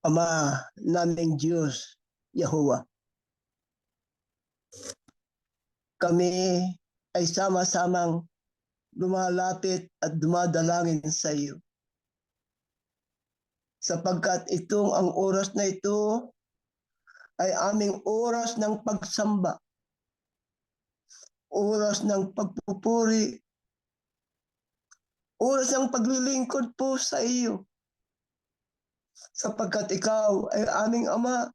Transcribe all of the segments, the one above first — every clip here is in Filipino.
Ama naming Diyos, Yahuwah. Kami ay sama-samang lumalapit at dumadalangin sa iyo. Sapagkat itong ang oras na ito ay aming oras ng pagsamba, oras ng pagpupuri, oras ng paglilingkod po sa iyo. Sapagkat ikaw ay aming Ama,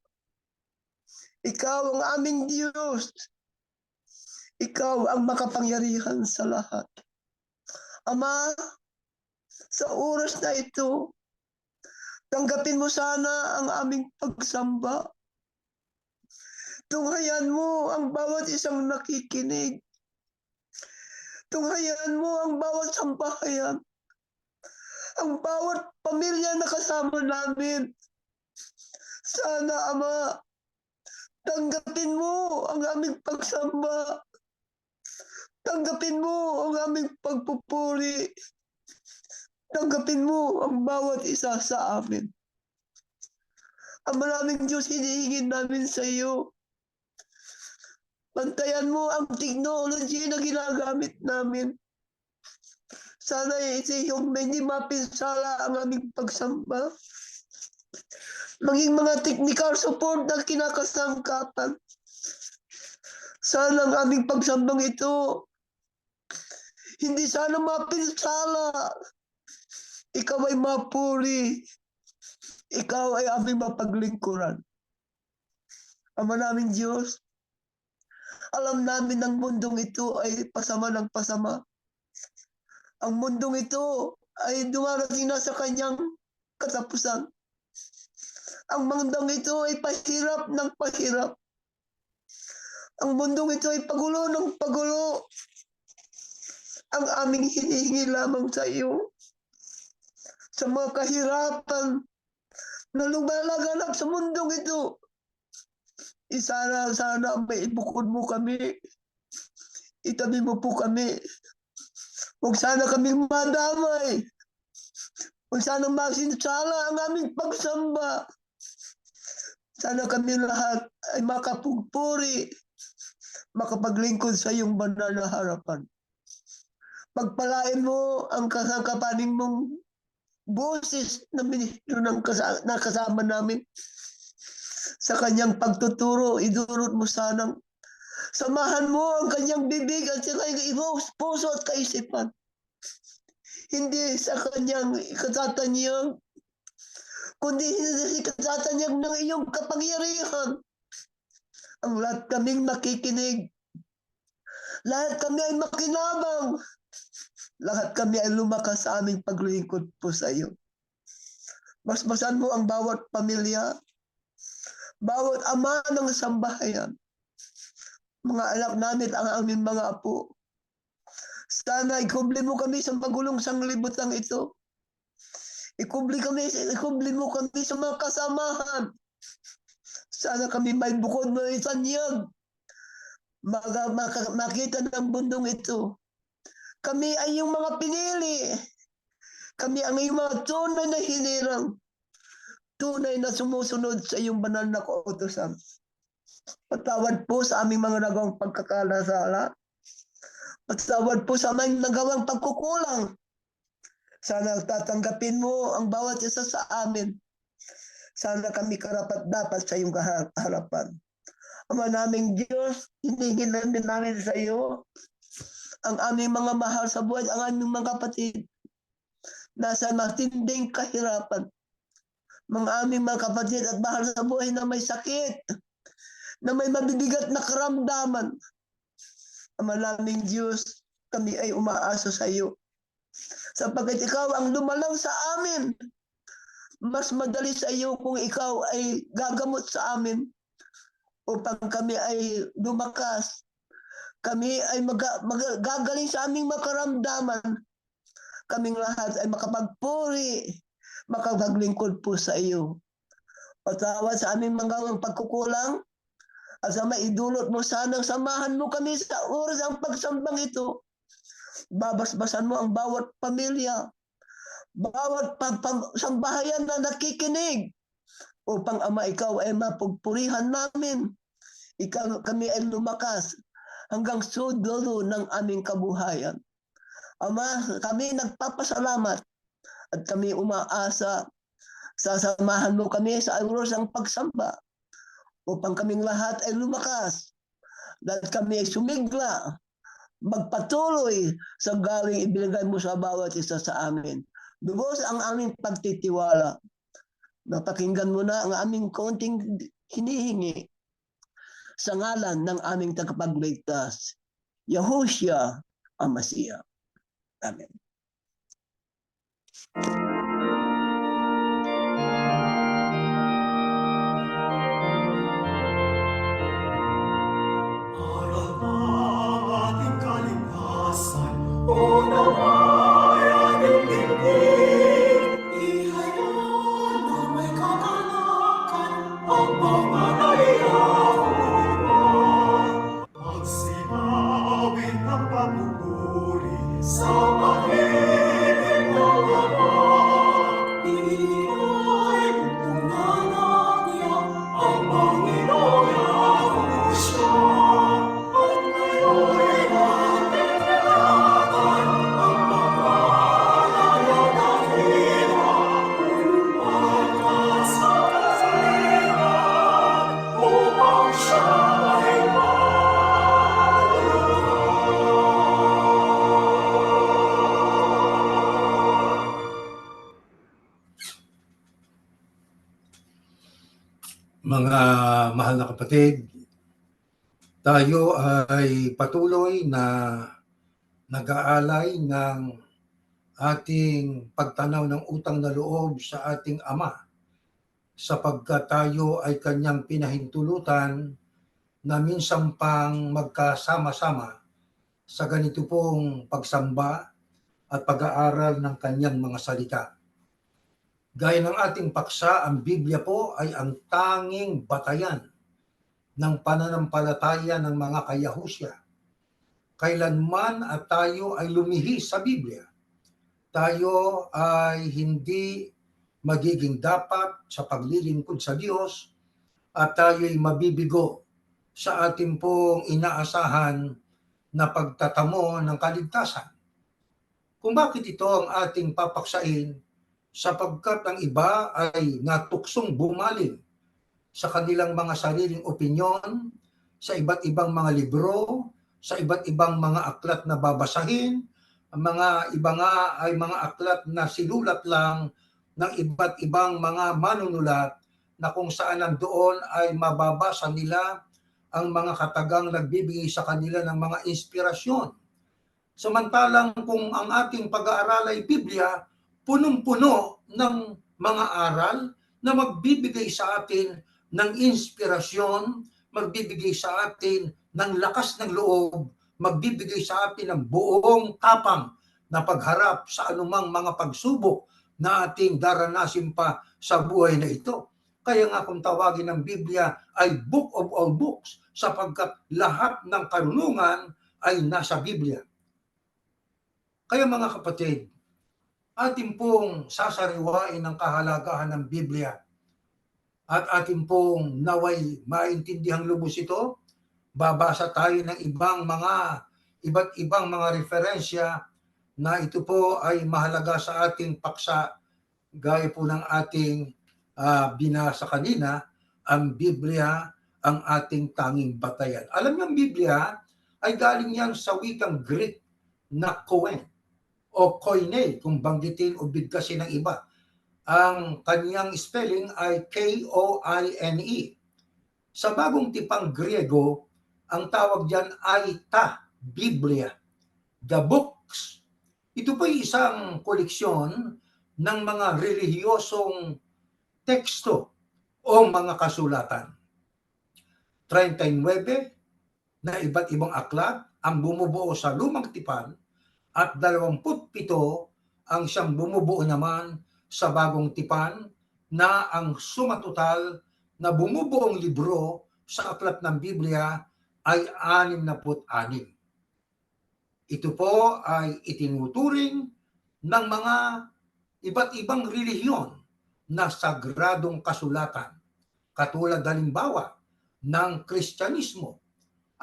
ikaw ang aming Diyos, ikaw ang makapangyarihan sa lahat. Ama, sa oras na ito, tanggapin mo sana ang aming pagsamba. Tunghayan mo ang bawat isang nakikinig. Tunghayan mo ang bawat sambahayan. Ang bawat pamilya na kasama namin. Sana, Ama, tanggapin mo ang aming pagsamba. Tanggapin mo ang aming pagpupuri. Tanggapin mo ang bawat isa sa amin. Ang maraming Diyos, hinihingi namin sa iyo. Bantayan mo ang technology na ginagamit namin. Sana yung hindi mapinsala ang aming pagsamba. Maging mga technical support na kinakasangkapan. Sana ang aming pagsambang ito, hindi sana mapinsala. Ikaw ay mapuri. Ikaw ay aming mapaglingkuran. Ama naming Diyos, alam namin ang mundong ito ay pasama ng pasama. Ang mundong ito ay dumarating na sa kanyang katapusan. Ang mundong ito ay pahirap ng pahirap. Ang mundong ito ay pagulo ng pagulo. Ang aming hinihingi lamang sa iyo, sa mga kahirapan na lumalaganap sa mundong ito, sana may ibukod mo kami. Itabi mo po kami. Huwag sana kaming madamay. Huwag sana masinsala ang aming pagsamba. Sana kami lahat ay makapugpuri, makapaglingkod sa iyong banal na harapan. Pagpalain mo ang kapaning mong boses na ministro ng kasama namin. Sa kanyang pagtuturo, idurot mo sanang samahan mo ang kanyang bibig at sa kanyang puso at kaisipan. Hindi sa kanyang katatanyag, kundi hindi sa katatanyag ng iyong kapangyarihan. Ang lahat kaming makikinig. Lahat kami ay makinabang. Lahat kami ay lumakas sa aming paglingkod po sa iyo. Basbasan mo ang bawat pamilya, bawat ama ng sambahayan, mga anak namin, ang aming mga apo. Sana ikubli mo kami sa magulong sanglibutan ito. Ikubli mo kami sa mga kasamahan. Sana kami may bukod na itanyag. Makita ng bundong ito. Kami ay yung mga pinili. Kami ang iyong mga tunay na hinirang. Tunay na sumusunod sa iyong banal na kautusan. Patawad po sa aming mga nagawang pagkakalasala. Patawad po sa aming nagawang pagkukulang. Sana tatanggapin mo ang bawat isa sa amin. Sana kami karapat-dapat sa iyong harapan. Ama naming Diyos, hinihingan din namin sa iyo ang aming mga mahal sa buhay, ang aming mga kapatid. Nasa matinding kahirapan. Mga aming mga kapatid at mahal sa buhay na may sakit, na may mabibigat na karamdaman. Ama naming Diyos, kami ay umaasa sa iyo. Sapagkat ikaw ang dumalang sa amin. Mas madali sa iyo kung ikaw ay gagamot sa amin upang kami ay lumakas. Kami ay gagaling sa aming makaramdaman. Kaming lahat ay makapagpuri, makapaglingkod po sa iyo. Patawad sa aming mga pagkukulang at sa maidulot mo sanang samahan mo kami sa oras ang pagsambang ito. Babasbasan mo ang bawat pamilya, bawat sambahayan na nakikinig. upang Ama, ikaw ay mapagpurihan namin. Kami ay lumakas hanggang dulo ng aming kabuhayan. Ama, kami nagpapasalamat at kami umaasa, sasamahan mo kami sa oras ng pagsamba upang kaming lahat ay lumakas dahil kami ay sumigla, magpatuloy sa gawing ibinigay mo sa bawat isa sa amin. Lubos ang aming pagtitiwala. Napakinggan mo na ang aming konting hinihingi sa ngalan ng aming tagapagligtas, Yahushua ang Masiya. Amen. Aral ng ating kaligtasan, unawayan ang dingding. Ihayag na may kagalakan ang mga naiyahuman. Pagsinawin ng pagpupuri sa pag-ibig ng Ama. Iinay kung tunganan niya ang Panginoong Yahushua. At ngayon natin tiyatan ang pangalan ng dakila. Pagkat sa kasalingan upang siya ay Mga mahal na kapatid, tayo ay patuloy na nag-aalay ng ating pagtanaw ng utang na loob sa ating Ama sapagkat tayo ay kanyang pinahintulutan na minsan pang magkasama-sama sa ganito pong pagsamba at pag-aaral ng kanyang mga salita. Gaya ng ating paksa, ang Biblia po ay ang tanging batayan ng pananampalataya ng mga kayahusya. Kailanman at tayo ay lumihis sa Biblia, tayo ay hindi magiging dapat sa paglilingkod sa Diyos at tayo ay mabibigo sa ating pong inaasahan na pagtatamo ng kaligtasan. Kung bakit ito ang ating papaksain, sapagkat ang iba ay natuksong bumaling sa kanilang mga sariling opinyon, sa iba't ibang mga libro, sa iba't ibang mga aklat na babasahin. Ang mga iba nga ay mga aklat na sinulat lang ng iba't ibang mga manunulat na kung saan nandoon ay mababasa nila ang mga katagang nagbibigay sa kanila ng mga inspirasyon. Samantalang kung ang ating pag-aaral ay Biblia, punong-puno ng mga aral na magbibigay sa atin ng inspirasyon, magbibigay sa atin ng lakas ng loob, magbibigay sa atin ng buong tapang na pagharap sa anumang mga pagsubok na ating daranasin pa sa buhay na ito. Kaya nga kung tawagin ng Biblia ay Book of all books sapagkat lahat ng karunungan ay nasa Biblia. Kaya mga kapatid, atin pong sasariwain ang kahalagahan ng Biblia at atin pong naway maintindihan lubos ito. Babasa tayo ng iba't ibang mga referensya na ito po ay mahalaga sa ating paksa gaya po ng ating binasa kanina. Ang Biblia ang ating tanging batayan. Alam niyo, ang Biblia ay galing yan sa wikang Greek na koine o koine, kung banggitin o bigkasin ng iba. Ang kanyang spelling ay K-O-I-N-E. Sa bagong tipang Griego, ang tawag diyan ay Biblia, the books. Ito po ay isang koleksyon ng mga relihiyosong teksto o mga kasulatan. 39 na iba't ibang aklat ang bumubuo sa lumang tipan at 27 ang siyang bumubuo naman sa bagong tipan na ang sumatotal na bumubuong libro sa aklat ng Biblia ay 66. Ito po ay itinuturing ng mga iba't ibang relihiyon na sagradong kasulatan katulad halimbawa ng Kristyanismo.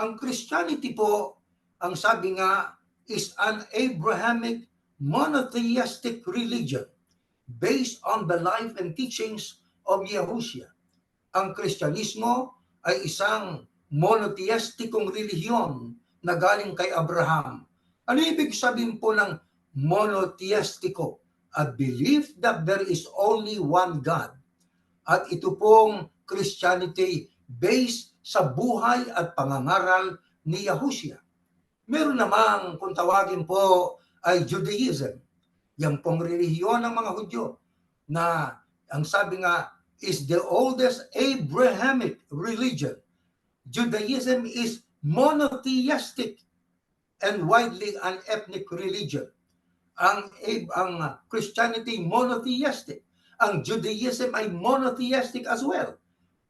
Ang Christianity po, ang sabi nga, is an Abrahamic monotheistic religion based on the life and teachings of Yahushua. Ang Kristyanismo ay isang monotheistikong relihiyon na galing kay Abraham. Ano ibig sabihin po ng monotheistiko? A belief that there is only one God. At ito pong Christianity based sa buhay at pangangaral ni Yahushua. Meron namang kung tawagin po ay Judaism. Yan pong relihiyon ng mga Hudyo na ang sabi nga is the oldest Abrahamic religion. Judaism is monotheistic and widely an ethnic religion. Ang Christianity monotheistic. Ang Judaism ay monotheistic as well.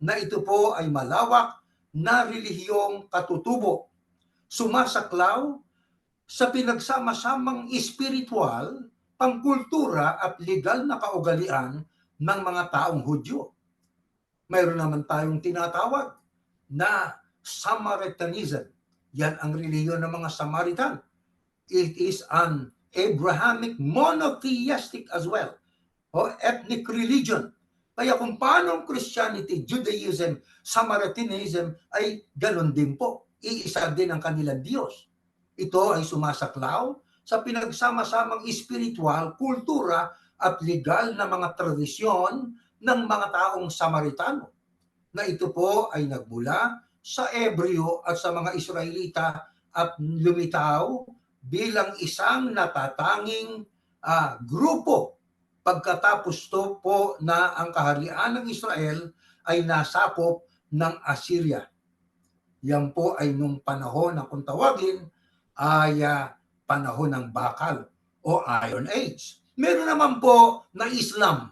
Na ito po ay malawak na relihiyong katutubo. Sumasaklaw sa pinagsama-samang espiritual, pangkultura at legal na kaugalian ng mga taong Hudyo. Mayroon naman tayong tinatawag na Samaritanism. Yan ang relihiyon ng mga Samaritan. It is an Abrahamic monotheistic as well, o ethnic religion. Kaya kung paano ang Christianity, Judaism, Samaritanism ay ganun din po. Iisa din ang kanilang Diyos. Ito ay sumasaklaw sa pinagsama-samang espiritual, kultura at legal na mga tradisyon ng mga taong Samaritano. Na ito po ay nagmula sa Ebreo at sa mga Israelita at lumitaw bilang isang natatanging grupo pagkatapos to po na ang kaharian ng Israel ay nasakop ng Assyria. Yan po ay nung panahon na kung tawagin ay panahon ng Bakal o Iron Age. Meron naman po na Islam.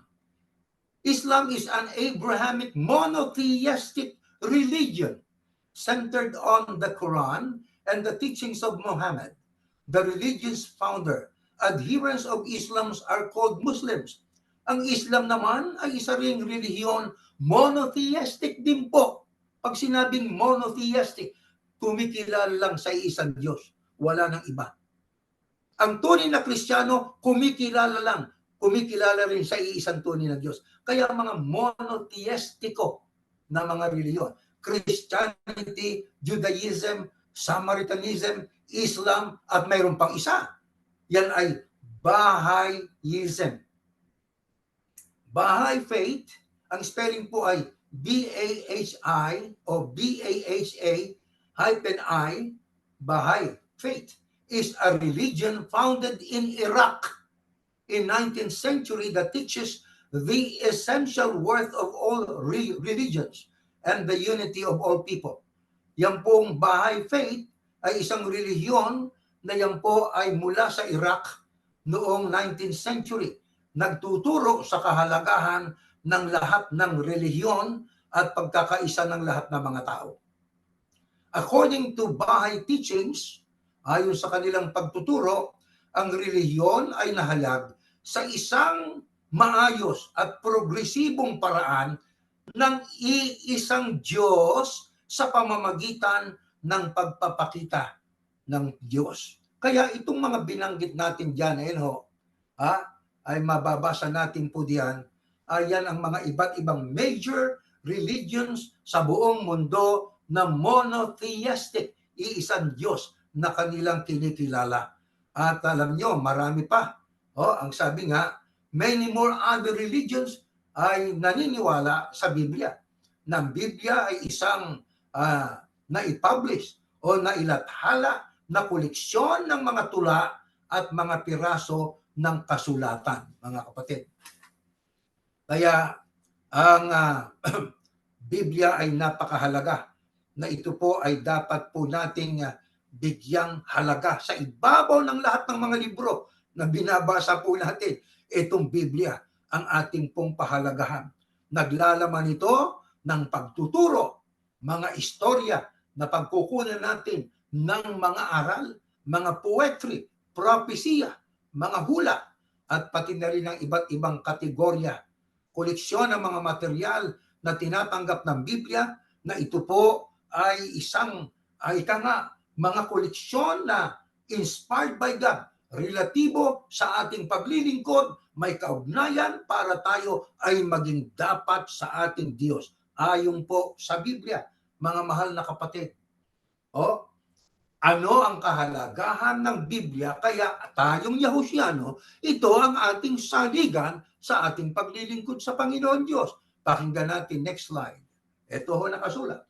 Islam is an Abrahamic monotheistic religion centered on the Quran and the teachings of Muhammad. The religion's founder, adherents of Islam are called Muslims. Ang Islam naman ay isa ring relihiyon monotheistic din po. Pag sinabing monotheistic, kumikilala lang sa isang Diyos. Wala nang iba. Ang tunay na Kristiyano, kumikilala rin sa iisang tunay na Diyos. Kaya mga monotheistiko na mga relihiyon. Christianity, Judaism, Samaritanism, Islam, at mayroon pang isa. Yan ay Baha'ism. Baha'i faith, ang spelling po ay B-A-H-I o B-A-H-A-I, Baha'i faith, is a religion founded in Iraq in 19th century that teaches the essential worth of all religions and the unity of all people. Yan pong Baha'i faith ay isang relihiyon na yan po ay mula sa Iraq noong 19th century. Nagtuturo sa kahalagahan ng lahat ng relihiyon at pagkakaisa ng lahat ng mga tao. According to Baha'i teachings, ayon sa kanilang pagtuturo, ang relihiyon ay nahalag sa isang maayos at progresibong paraan ng iisang Diyos sa pamamagitan ng pagpapakita ng Diyos. Kaya itong mga binanggit natin dyan, ay mababasa natin po diyan, yan ang mga iba't ibang major religions sa buong mundo na monotheistic, iisang Diyos na kanilang kinikilala. At alam nyo, marami pa. Ang sabi nga, many more other religions ay naniniwala sa Biblia. Na ang Biblia ay isang na-publish o nailathala na koleksyon ng mga tula at mga piraso ng kasulatan, mga kapatid. Kaya ang Biblia ay napakahalaga na ito po ay dapat po nating bigyang halaga sa ibabaw ng lahat ng mga libro na binabasa po natin. Itong Biblia ang ating pong pahalagahan. Naglalaman ito ng pagtuturo, mga istorya na pagkukunan natin ng mga aral, mga poetry, propesya, mga hula, at pati na rin ng iba't ibang kategorya, koleksyon ng mga material na tinatanggap ng Biblia na ito po ay mga koleksyon na inspired by God, relatibo sa ating paglilingkod, may kaugnayan para tayo ay maging dapat sa ating Diyos. Ayon po sa Biblia, mga mahal na kapatid. Ano ang kahalagahan ng Biblia? Kaya tayong Yahusyano, ito ang ating saligan sa ating paglilingkod sa Panginoon Diyos. Pakinggan natin, next slide. Ito ho nakasulat.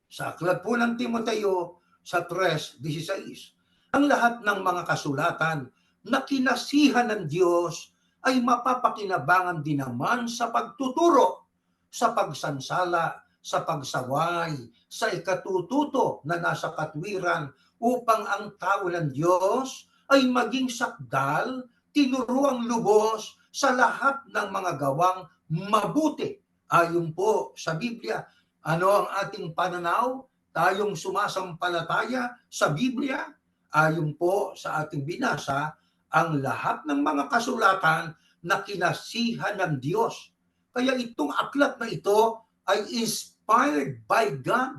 Sa aklat po ng Timoteo sa 3:16, ang lahat ng mga kasulatan na kinasihan ng Diyos ay mapapakinabangan din naman sa pagtuturo, sa pagsansala, sa pagsaway, sa ikatututo na nasa katwiran upang ang tao ng Diyos ay maging sakdal, tinuruang lubos sa lahat ng mga gawang mabuti. Ayon po sa Biblia, ano ang ating pananaw? Tayong sumasampalataya sa Biblia, ayon po sa ating binasa, ang lahat ng mga kasulatan na kinasihan ng Diyos. Kaya itong aklat na ito ay inspired by God.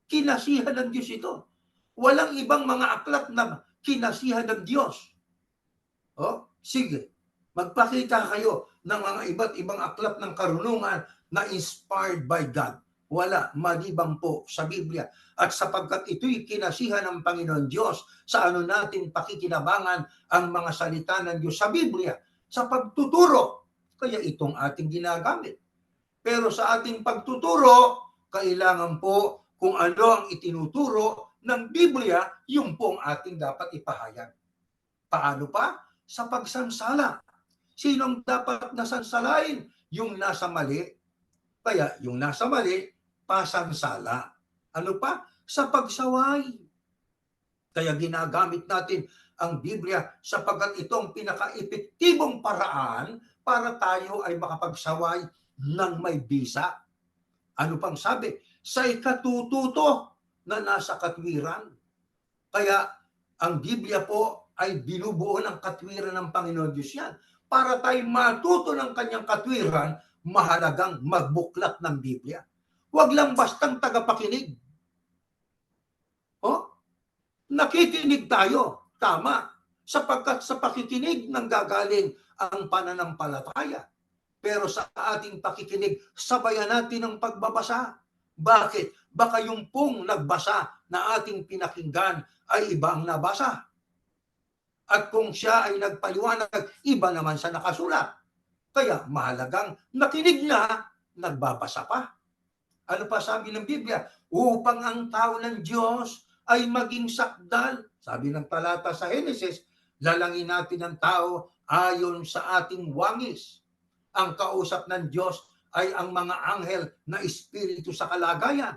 Kinasihan ng Diyos ito. Walang ibang mga aklat na kinasihan ng Diyos. Sige, magpakita kayo ng mga iba't ibang aklat ng karunungan na inspired by God. Wala, malibang po sa Biblia. At sapagkat ito'y kinasihan ng Panginoon Diyos, sa ano natin pakikinabangan ang mga salita ng Diyos sa Biblia, sa pagtuturo. Kaya itong ating ginagamit. Pero sa ating pagtuturo, kailangan po kung ano ang itinuturo ng Biblia, yung po ang ating dapat ipahayag. Paano pa? Sa pagsansala. Sinong dapat nasansalain? Yung nasa mali. Kaya yung nasa mali, pasansala. Ano pa? Sa pagsaway. Kaya ginagamit natin ang Biblia sapagkat ito ang pinaka-epektibong paraan para tayo ay makapagsaway ng may bisa. Ano pang sabi? Sa ikatututo na nasa katwiran. Kaya ang Biblia po ay binubuo ng katwiran ng Panginoon Diyos yan. Para tayo matuto ng kanyang katwiran, mahalagang magbuklat ng Biblia. Huwag lang bastang tagapakinig. Nakikinig tayo, tama, sapagkat sa pakikinig nanggagaling ang pananampalataya. Pero sa ating pakikinig, sabayan natin ang pagbabasa. Bakit? Baka yung pong nagbasa na ating pinakinggan ay iba ang nabasa. At kung siya ay nagpaliwanag, iba naman sa nakasulat. Kaya mahalagang nakinig na, nagbabasa pa. Ano pa sabi ng Biblia? Upang ang tao ng Diyos ay maging sakdal. Sabi ng talata sa Genesis, lalangin natin ang tao ayon sa ating wangis. Ang kausap ng Diyos ay ang mga anghel na espiritu sa kalagayan.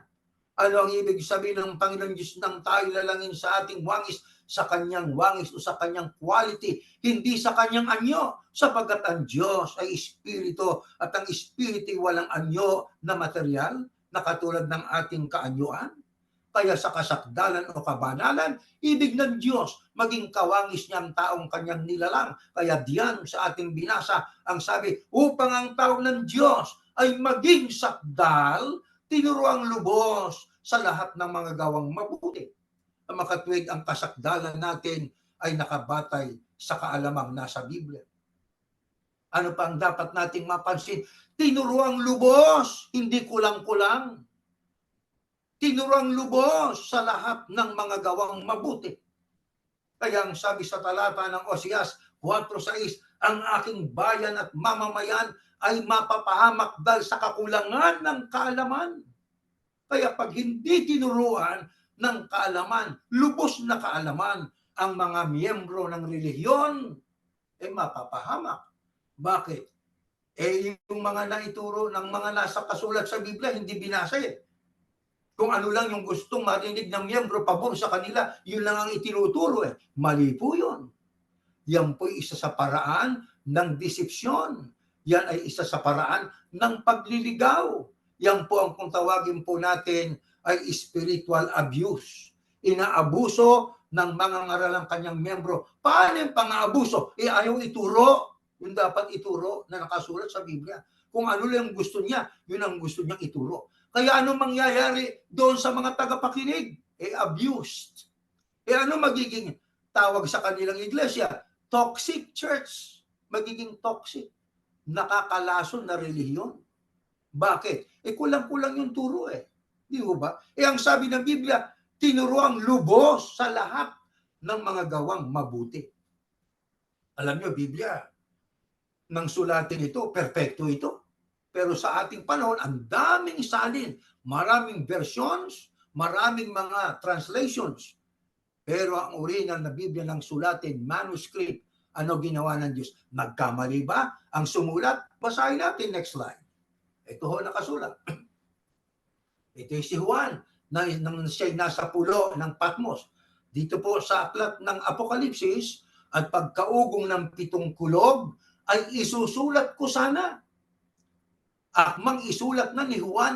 Ano ang ibig sabihin ng Panginoon Diyos nang tayo lalangin sa ating wangis? Sa kanyang wangis o sa kanyang quality, hindi sa kanyang anyo, sapagkat ang Diyos ay espiritu at ang espiritu walang anyo na material na katulad ng ating kaanyuan. Kaya sa kasakdalan o kabanalan, ibig ng Diyos, maging kawangis niya ang taong kanyang nilalang. Kaya diyan sa ating binasa, ang sabi, upang ang tao ng Diyos ay maging sakdal, tinuruang lubos sa lahat ng mga gawang mabuti. Ang makatwid ang kasakdalan natin ay nakabatay sa kaalamang nasa Biblia. Ano pa ang dapat nating mapansin? Tinuruang lubos, hindi kulang-kulang. Tinuruang lubos sa lahat ng mga gawang mabuti. Kaya ang sabi sa talata ng Oseas 4:6, ang aking bayan at mamamayan ay mapapahamak dahil sa kakulangan ng kaalaman. Kaya pag hindi tinuruan ng kaalaman, lubos na kaalaman, ang mga miyembro ng relihiyon, mapapahamak. Bakit? Yung mga naituro ng mga nasa kasulat sa Biblia, hindi binasa Kung ano lang yung gustong marinig ng miyembro pabor sa kanila, yun lang ang itinuturo Mali po yun. Yan po isa sa paraan ng desipsyon. Yan ay isa sa paraan ng pagliligaw. Yan po ang kung tawagin po natin ay spiritual abuse. Inaabuso ng mga ngaralang kanyang miyembro. Paano yung pang-aabuso? Ayaw ituro. Yung dapat ituro na nakasulat sa Biblia. kung ano lang gusto niya, yun ang gusto niyang ituro. Kaya ano mangyayari doon sa mga tagapakinig? Abused. Ano magiging tawag sa kanilang iglesia? Toxic church. Magiging toxic. Nakakalason na relihiyon. Bakit? Kulang-kulang yung turo Di ba? Ang sabi ng Biblia, tinuro ang lubos sa lahat ng mga gawang mabuti. Alam nyo, Biblia, nang sulatin ito, perfecto ito. Pero sa ating panahon, ang daming salin, maraming versions, maraming mga translations. Pero ang original na Biblia ng sulatin, manuscript, ano ginawa ng Diyos? Nagkamali ba ang sumulat? Basahin natin, next slide. Ito ho nakasulat. Ito si Juan, nang siya'y nasa pulo ng Patmos. Dito po sa aklat ng Apokalipsis, at pagkaugong ng 7 kulog, ay isusulat ko sana. Akmang isulat na ni Juan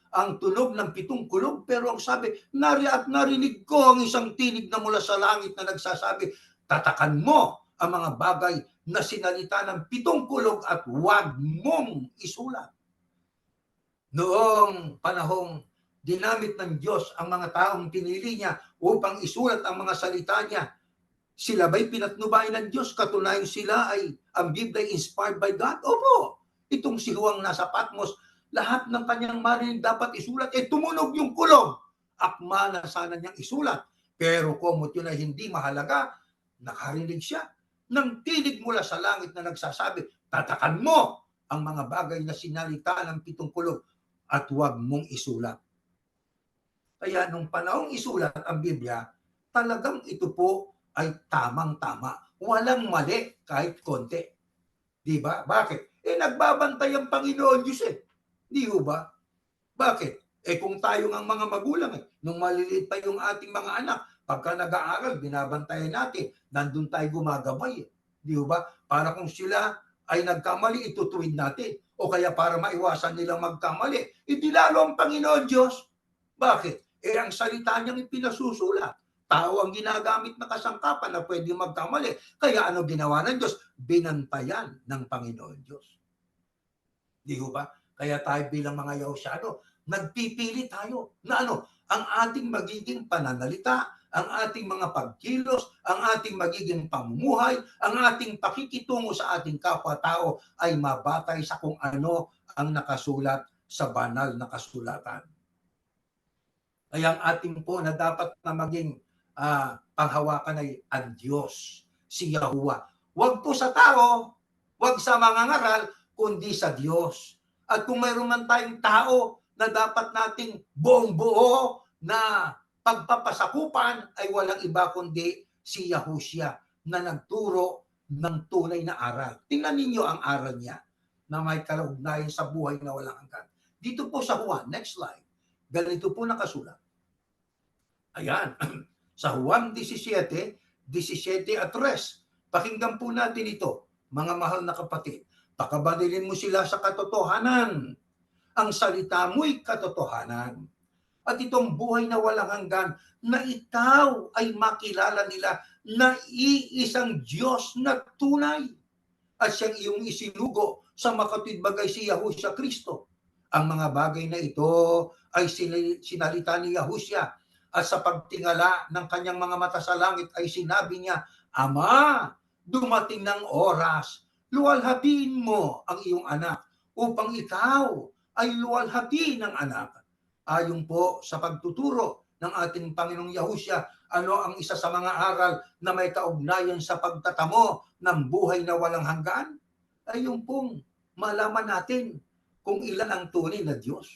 ang tunog ng 7 kulog, pero ang sabi, narinig ko ang isang tinig na mula sa langit na nagsasabi, tatakan mo ang mga bagay na sinalita ng 7 kulog at huwag mong isulat. Noong panahong ginamit ng Diyos ang mga taong pinili niya upang isulat ang mga salita niya, sila ba'y pinatnubay ng Diyos? Katunayan sila ay ang Biblia inspired by God? Opo. Itong si Juan nasa Patmos, lahat ng kanyang marinig dapat isulat. Tumunog yung kulog. Akma na sana niyang isulat. Pero kumot yun ay hindi mahalaga, nakarinig siya ng tinig mula sa langit na nagsasabi, tatakan mo ang mga bagay na sinalita ng 7 kulog at huwag mong isulat. Kaya nung panahong isulat ang Biblia, talagang ito po ay tamang-tama. Walang mali kahit konti. Di ba? Bakit? Nagbabantay ang Panginoon Diyos Di ba? Bakit? Kung tayo ng mga magulang nung maliliit pa yung ating mga anak, pagka nag-aaral, binabantayan natin, nandun tayo gumagabay Di ba? Para kung sila ay nagkamali, itutuwid natin. O kaya para maiwasan nilang magkamali, lalo ang Panginoon Diyos. Bakit? Ang salita niyang ipinasusulat. Tao ang ginagamit na kasangkapan na pwede magkamali. Kaya ano ginawa ng Diyos? Binantayan ng Panginoon Diyos. Di ba? Kaya tayo bilang mga Yahusyano, nagpipili tayo na ang ating magiging pananalita, ang ating mga pagkilos, ang ating magiging pamumuhay, ang ating pakikitungo sa ating kapwa-tao ay mabatay sa kung ano ang nakasulat sa banal na kasulatan. Kaya ang ating po na dapat na maging panghawakan ay ang Diyos, si Yahuwah. Huwag po sa tao, huwag sa mga ngaral, kundi sa Diyos. At kung mayroon man tayong tao na dapat nating buong-buo na pagpapasakupan, ay walang iba kundi si Yahushua na nagturo ng tunay na aral. Tingnan ninyo ang aral niya na may kaugnayan sa buhay na walang hanggan. Dito po sa Juan, next slide, ganito po nakasulat. Ayan, sa Juan 17, 17 at 3. Pakinggan po natin ito, mga mahal na kapatid. Pakabanilin mo sila sa katotohanan. Ang salita mo'y katotohanan. At itong buhay na walang hanggan, na ikaw ay makilala nila na iisang Diyos na tunay. At siyang iyong isinugo sa makatwidbagay si Yahushua Kristo. Ang mga bagay na ito ay sinalita ni Yahushua. At sa pagtingala ng kanyang mga mata sa langit ay sinabi niya, Ama, dumating ng oras, luwalhatiin mo ang iyong anak upang ikaw ay luwalhati ng anak. Ayon po sa pagtuturo ng ating Panginoong Yahushua, ano ang isa sa mga aral na may kaugnayan sa pagtatamo ng buhay na walang hanggan? Ay yung pong malaman natin kung ilan ang tunay na Diyos.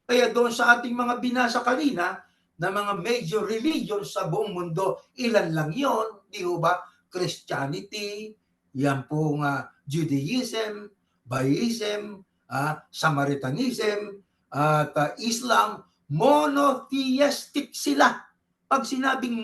Kaya doon sa ating mga binasa kanina, na mga major religions sa buong mundo, ilan lang yon, di ba? Christianity, yan pong Judaism, Bahaism, Samaritanism, at Islam, monotheistic sila. Pag sinabing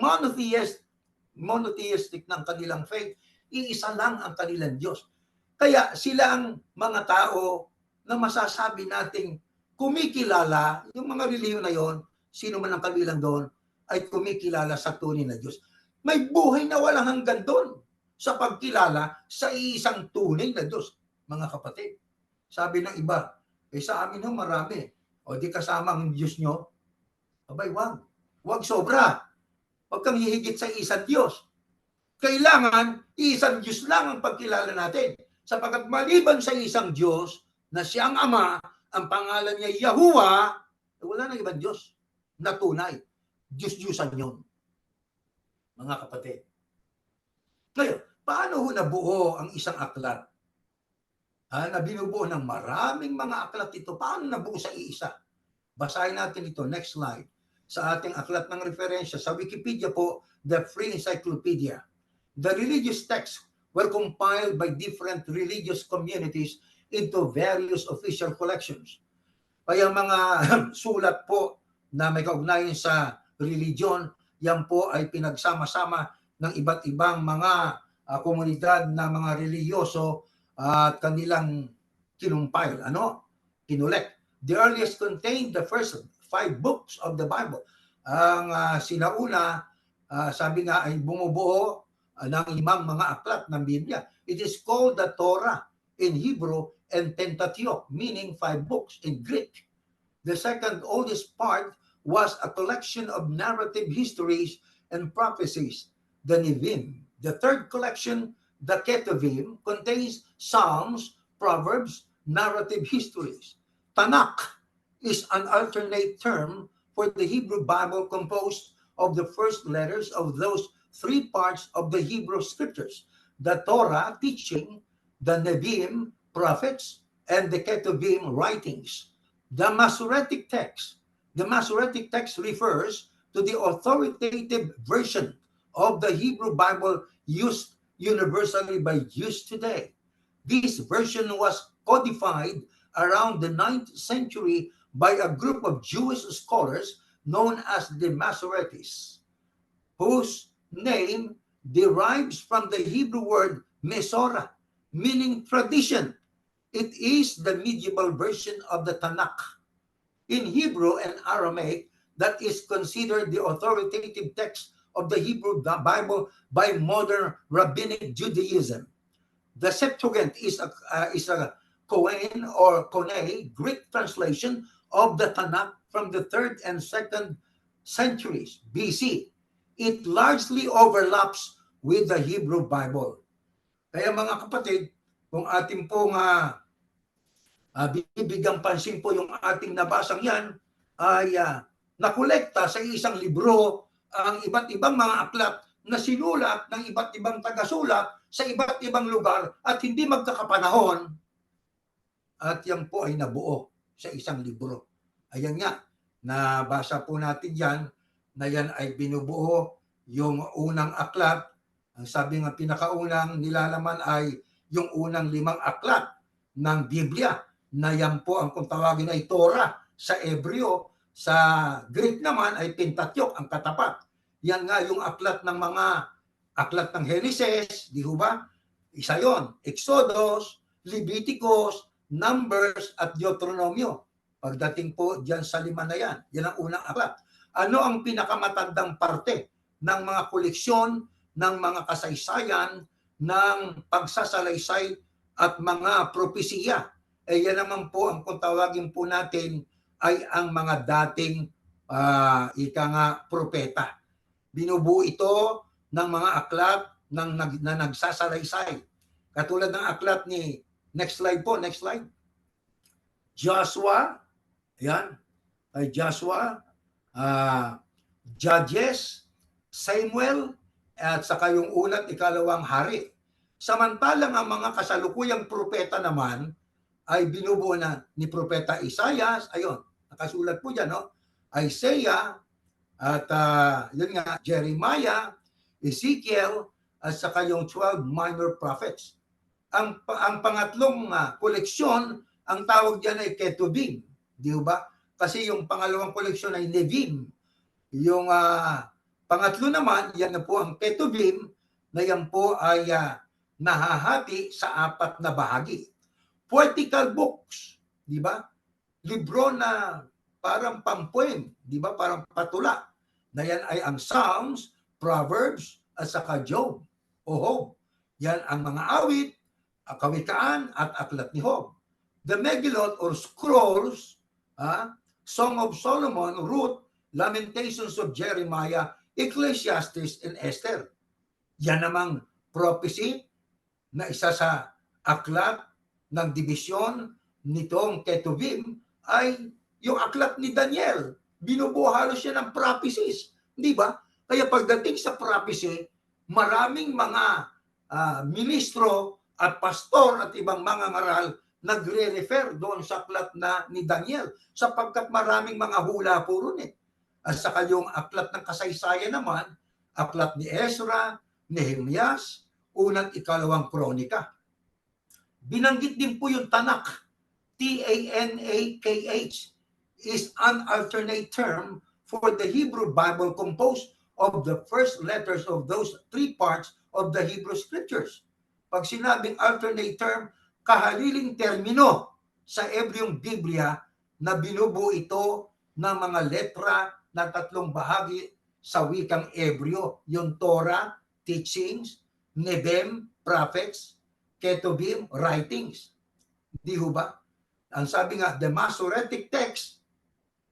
monotheistic ng kanilang faith, iisa lang ang kanilang Diyos. Kaya sila ang mga tao na masasabi nating kumikilala, yung mga relihiyon na yon, sino man ang kabilang doon, ay kumikilala sa tunay na Diyos. May buhay na walang hanggan doon sa pagkilala sa isang tunay na Diyos, mga kapatid. Sabi ng iba, sa amin ho marami. O di kasama ang Diyos nyo. Abay, wag. Wag sobra. Huwag kang hihigit sa isang Diyos. Kailangan, isang Diyos lang ang pagkilala natin. Sapagkat maliban sa isang Diyos, na siyang Ama, ang pangalan niya Yahuwah, wala nang ibang Diyos na tunay. Diyos-Diyusan yun, mga kapatid. Ngayon, paano ho nabuo ang isang aklat? Na binubuo ng maraming mga aklat ito. Paano nabuo sa iisa? Basahin natin ito. Next slide. Sa ating aklat ng referensya, sa Wikipedia po, the Free Encyclopedia. The religious texts were compiled by different religious communities into various official collections. Kaya mga sulat po na may kaugnayan sa religion, yan po ay pinagsama-sama ng iba't ibang mga komunidad na mga reliyoso at kanilang kinumpile, kinulek. The earliest contained the first 5 books of the Bible. Ang sinauna, sabi nga ay bumubuo ng 5 mga aklat ng Biblia. It is called the Torah in Hebrew and Pentateuch, meaning 5 books in Greek. The second oldest part was a collection of narrative histories and prophecies, the Nevi'im. The third collection, the Ketuvim, contains Psalms, Proverbs, narrative histories. Tanakh is an alternate term for the Hebrew Bible composed of the first letters of those 3 parts of the Hebrew scriptures, the Torah teaching, the Nevi'im, prophets, and the Ketuvim writings. The Masoretic text refers to the authoritative version of the Hebrew Bible used universally by Jews today. This version was codified around the 9th century by a group of Jewish scholars known as the Masoretes, whose name derives from the Hebrew word Mesora, meaning tradition. It is the medieval version of the Tanakh. In Hebrew and Aramaic, that is considered the authoritative text of the Hebrew Bible by modern rabbinic Judaism. The Septuagint is a Koine or Koine Greek translation of the Tanakh from the 3rd and 2nd centuries BC. It largely overlaps with the Hebrew Bible. Kaya mga kapatid, kung ating pong bibigang pansin po yung ating nabasang yan, ay nakolekta sa isang libro ang iba't ibang mga aklat na sinulat ng iba't ibang tagasulat sa iba't ibang lugar at hindi magkakapanahon. At yan po ay nabuo sa isang libro. Ayan nga, nabasa po natin yan, na yan ay binubuo yung unang aklat. Ang sabi nga pinakaunang nilalaman ay yung unang 5 aklat ng Biblia, na yan po ang kung tawagin ay Torah sa Hebreo, sa Greek naman ay Pentateuch ang katapat. Yan nga yung aklat ng mga aklat ng Genesis, di ba? Isa yon, Exodus, Leviticus, Numbers at Deuteronomio. Pagdating po diyan sa 5 na yan, yan ang unang aklat. Ano ang pinakamatandang parte ng mga koleksyon, ng mga kasaysayan, ng pagsasalaysay at mga propesiya? Yan naman po ang kung tawagin po natin ay ang mga dating propeta. Binubuo ito ng mga aklat na nagsasalaysay. Katulad ng aklat ni, next slide po, next slide. Joshua, yan, ay Joshua, Judges, Samuel, at saka yung una't ikalawang hari. Samantalang ang mga kasalukuyang propeta naman ay binubuo na ni Propeta Isaias, ayun, nakasulat po dyan, Isaiah, at yun nga, Jeremiah, Ezekiel, at saka yung 12 minor prophets. Ang pangatlong koleksyon, ang tawag dyan ay Ketuvim, di ba? Kasi yung pangalawang koleksyon ay Nevi'im. Yung pangatlo naman, yan na po ang Ketuvim, na yan po ay nahahati sa 4 na bahagi. Poetical books, di ba? Libro na parang pampoem, di ba? Parang patula. Na yan ay ang Psalms, Proverbs, at saka Job o Job. Yan ang mga awit, kawikaan at aklat ni Job. the Megillot or scrolls, Song of Solomon, Ruth, Lamentations of Jeremiah, Ecclesiastes, and Esther. Yan namang prophecy na isa sa aklat ng dibisyon nitong Ketuvim ay yung aklat ni Daniel. Binubuo halos siya ng prophecies. Di ba? Kaya pagdating sa prophecy, maraming mga ministro at pastor at ibang mga ngaral nagre-refer doon sa aklat na ni Daniel sapagkat maraming mga hula po ron eh. At saka yung aklat ng kasaysayan naman, aklat ni Ezra, Nehemias, unang ikalawang kronika. Binanggit din po yung Tanakh, T-A-N-A-K-H, is an alternate term for the Hebrew Bible composed of the first letters of those three parts of the Hebrew Scriptures. Pag sinabing alternate term, kahaliling termino sa Ebreong Biblia na binubuo ito ng mga letra na tatlong bahagi sa wikang Ebreo, yung Torah, teachings, Nebem, prophets, Ketuvim, writings. Di ho ba? Ang sabi nga, the Masoretic text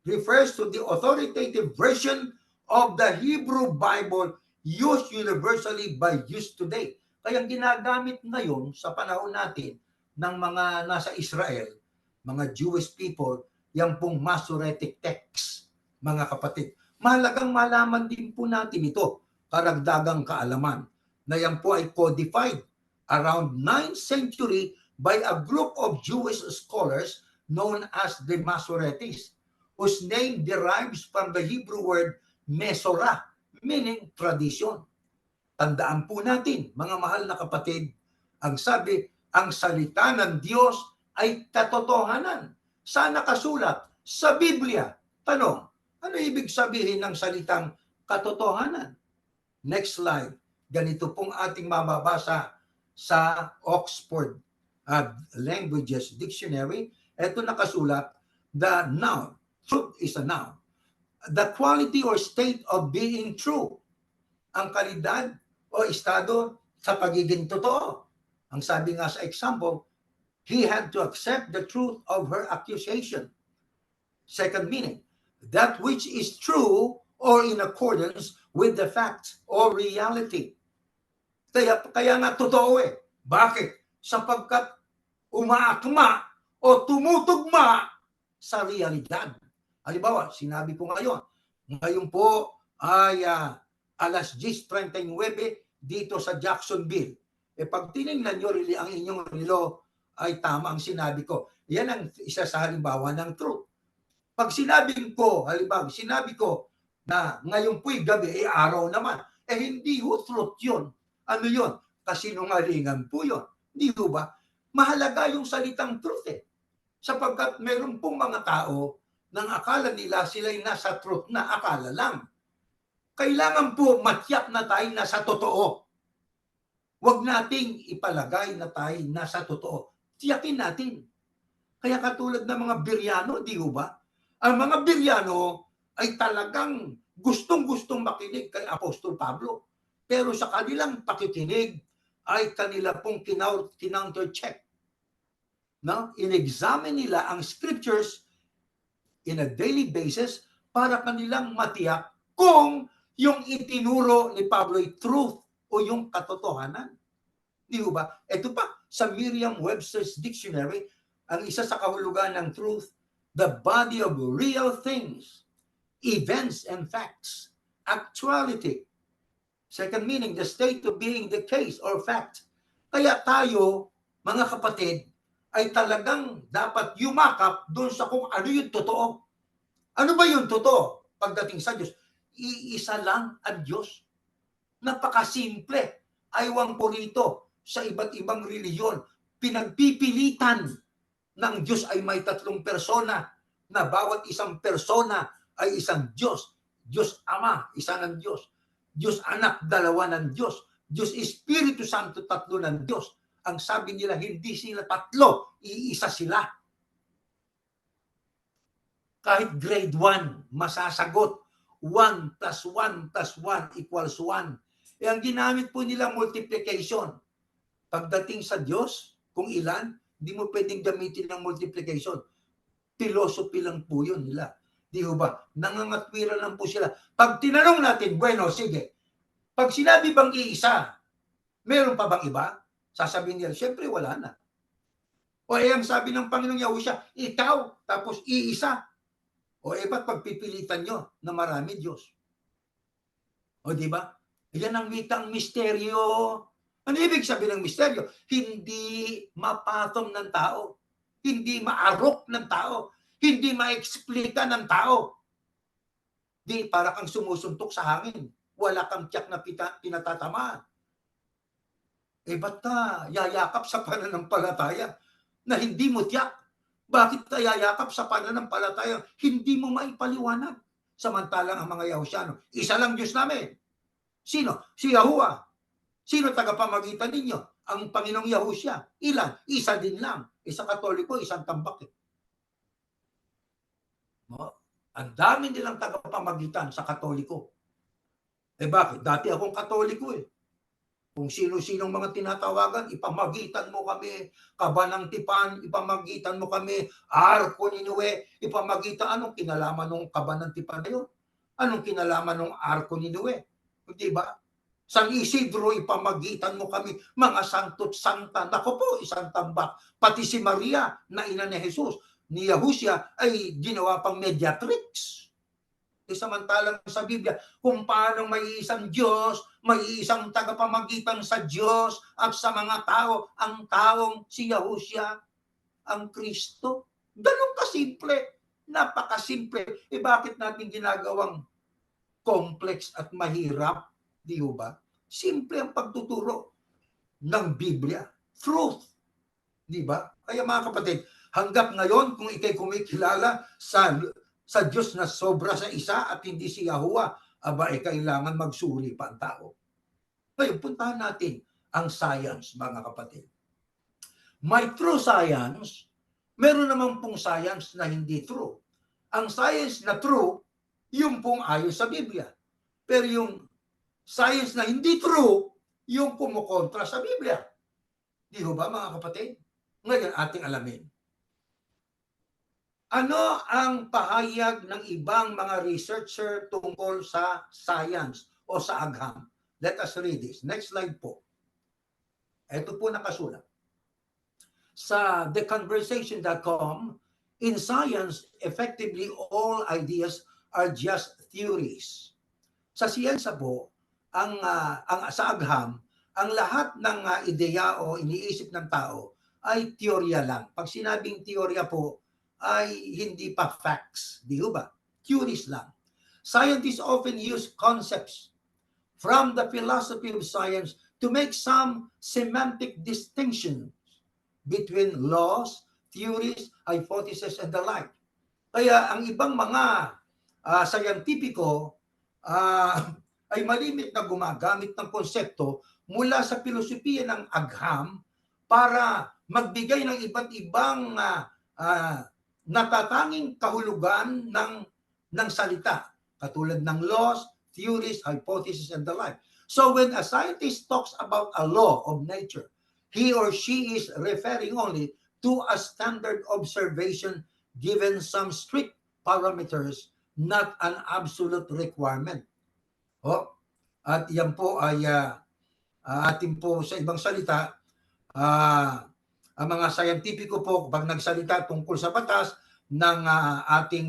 refers to the authoritative version of the Hebrew Bible used universally by use today. Kaya ginagamit ngayon sa panahon natin ng mga nasa Israel, mga Jewish people, yan pong Masoretic text, mga kapatid. Mahalagang malaman din po natin ito, karagdagang kaalaman, na yan po ay codified around 9th century by a group of Jewish scholars known as the Masoretes, whose name derives from the Hebrew word Mesorah, meaning tradition. Tandaan po natin, mga mahal na kapatid, ang sabi, ang salita ng Diyos ay katotohanan. Saan nakasulat? Sa Biblia. Tanong, ano ibig sabihin ng salitang katotohanan? Next slide. Ganito pong ating mababasa sa Oxford Languages Dictionary. Ito nakasulat, the noun, truth is a noun. The quality or state of being true. Ang kalidad o estado sa pagiging totoo. Ang sabi nga sa example, he had to accept the truth of her accusation. Second meaning, that which is true or in accordance with the fact or reality. Kaya nga totoo eh. Bakit? Sapagkat umaakma o tumutugma sa realidad. Halimbawa, sinabi ko ngayon po ay alas 10:39 dito sa Jacksonville. Pag tinignan nyo ang inyong relo ay tama ang sinabi ko. Yan ang isa sa halimbawa ng truth. Pag sinabi ko na ngayon po'y gabi, araw naman, hindi ho truth yun. Ano yun? Kasinungalingan po yun. Di ho ba? Mahalaga yung salitang truth eh. Sapagkat meron pong mga tao nang akala nila sila'y nasa truth na akala lang. Kailangan po matiyak na tayo nasa totoo. Huwag nating ipalagay na tayo nasa totoo. Tiyakin natin. Kaya katulad ng mga Biryano, di ho ba? Ang mga Biryano ay talagang gustong-gustong makinig kay Apostol Pablo. Pero sa kanilang pakikinig ay kanila pong kinounter-check. No? In-examine nila ang scriptures in a daily basis para kanilang matiyak kung yung itinuro ni Pablo ay truth o yung katotohanan. Di ba? Ito pa, sa Merriam-Webster's Dictionary, ang isa sa kahulugan ng truth, the body of real things, events and facts, actuality. Second meaning, the state of being the case or fact. Kaya tayo, mga kapatid, ay talagang dapat yumakap doon sa kung ano yung totoo. Ano ba yung totoo pagdating sa Diyos? Iisa lang ang Diyos. Napakasimple. Aywang po rito sa iba't ibang reliyon. Pinagpipilitan ng Diyos ay may tatlong persona na bawat isang persona ay isang Diyos. Diyos Ama, isa ng Diyos. Diyos Anak, dalawa ng Diyos. Diyos Espiritu Santo, tatlo ng Diyos. Ang sabi nila, hindi sila tatlo, iisa sila. Kahit grade 1, masasagot, 1 plus 1 plus 1 equals 1. Ang ginamit po nila multiplication. Pagdating sa Diyos, kung ilan, Hindi mo pwedeng gamitin ng multiplication. Philosophy lang po yun nila. Di ba? Nangangatwiran lang po sila. Pag tinanong natin, bueno, sige, pag sinabi bang iisa, meron pa bang iba? Sasabihin nila, syempre wala na. O ang sabi ng Panginoong Yahusha, ikaw, tapos iisa. O ba't pagpipilitan nyo na marami Diyos? O di ba? Yan ang wikang misteryo. Ano ibig sabihin ng misteryo? Hindi mapatong ng tao. Hindi maarok ng tao. Hindi ma-explika ng tao. Di para kang sumusuntok sa hangin. Wala kang tiyak na pinatatamaan. Ba't ka yayakap sa pananampalataya na hindi mo tiyak? Bakit ka yayakap sa pananampalataya hindi mo maipaliwanag? Samantalang ang mga Yahusyano, isa lang Diyos namin. Sino? Si Yahuwah. Sino tagapamagitan ninyo? Ang Panginoong Yahusya. Ilan? Isa din lang. Isa Katoliko, isang tambak. Ang dami nilang tagapamagitan sa Katoliko. Bakit? Dati akong Katoliko Kung sino-sinong mga tinatawagan, ipamagitan mo kami, Kabanang Tipan, ipamagitan mo kami, Arko ni Noe, ipamagitan. Anong kinalaman ng Kabanang Tipan na yun? Anong kinalaman ng Arko ni Noe? Di ba? San Isidro, ipamagitan mo kami, mga santo't santa. Nako po, isang tambak. Pati si Maria, na ina ni Jesus, ni Yahusya, ay ginawa pang mediatrix. Samantalang sa Biblia, kung paano may isang Diyos, may isang tagapamagitan sa Diyos at sa mga tao, ang taong si Yahusya, ang Kristo. Ganun kasimple. Napakasimple. Bakit natin ginagawang complex at mahirap? Di ba? Simple ang pagtuturo ng Biblia. Truth. Di ba? Kaya mga kapatid, hanggat ngayon, kung ikay kumikilala sa Diyos na sobra sa isa at hindi si Yahuwah, kailangan magsuri pa ang tao. Ngayon, puntahan natin ang science, mga kapatid. May true science, meron naman pong science na hindi true. Ang science na true, yung pong ayon sa Biblia. Pero yung science na hindi true, yung kumukontra sa Biblia. Di ba, mga kapatid? Ngayon, ating alamin. Ano ang pahayag ng ibang mga researcher tungkol sa science o sa agham? Let us read this. Next slide po. Ito po nakasulat. Sa theconversation.com, in science, effectively all ideas are just theories. Sa siyensa po, sa agham, ang lahat ng ideya o iniisip ng tao ay teorya lang. Pag sinabing teorya po, ay hindi pa facts, di ba? Theories lang. Scientists often use concepts from the philosophy of science to make some semantic distinctions between laws, theories, hypotheses, and the like. Kaya ang ibang mga scientifico ay malimit na gumagamit ng konsepto mula sa filosofiya ng agham para magbigay ng iba't ibang natatanging kahulugan ng salita, katulad ng laws, theories, hypotheses, and the like. So when a scientist talks about a law of nature, he or she is referring only to a standard observation given some strict parameters, not an absolute requirement. At yan po ay atin po sa ibang salita, ang mga scientifico po, pag nagsalita tungkol sa batas ng ating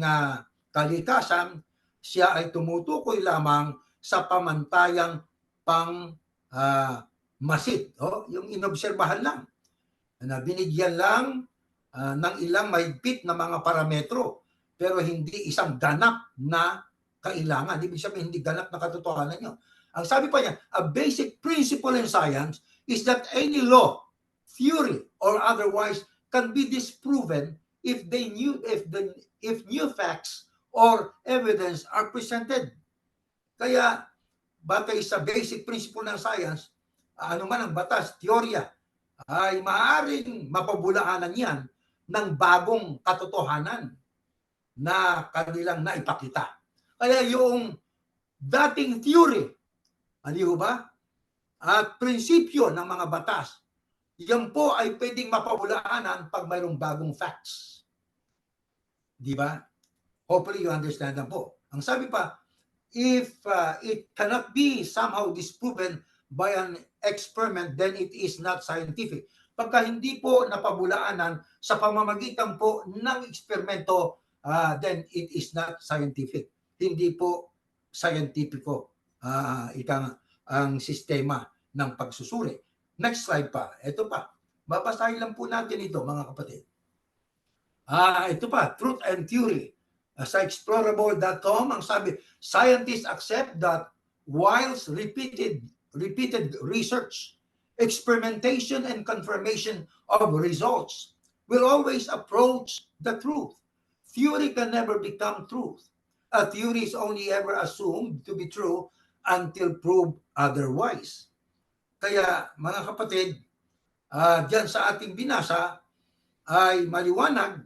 kalikasan, siya ay tumutukoy lamang sa pamantayang masid. Yung inobserbahan lang. Na binigyan lang ng ilang mahigpit na mga parametro, pero hindi isang ganap na kailangan. Ibig sabihin, hindi ganap na katotohanan nyo. Ang sabi pa niya, a basic principle in science is that any law, theory, or otherwise can be disproven if new facts or evidence are presented. Kaya batay sa basic principle ng science, ano man ang batas, teorya, ay maaaring mapabulaanan yan ng bagong katotohanan na kanilang naipakita. Kaya yung dating theory, ba? At prinsipyo ng mga batas yan po ay pwedeng mapabulaanan pag mayroong bagong facts. Di ba? Hopefully you understand na po. Ang sabi pa, if it cannot be somehow disproven by an experiment, then it is not scientific. Pagka hindi po napabulaanan sa pamamagitan po ng eksperimento, then it is not scientific. Hindi po scientifico ang sistema ng pagsusuri. Next slide pa. Ito pa. Babasahin lang po natin ito, mga kapatid. Ito pa, Truth and Theory. Sa explorable.com, ang sabi, scientists accept that whilst repeated research, experimentation, and confirmation of results will always approach the truth. Theory can never become truth. A theory is only ever assumed to be true until proved otherwise. Kaya, mga kapatid, diyan sa ating binasa ay maliwanag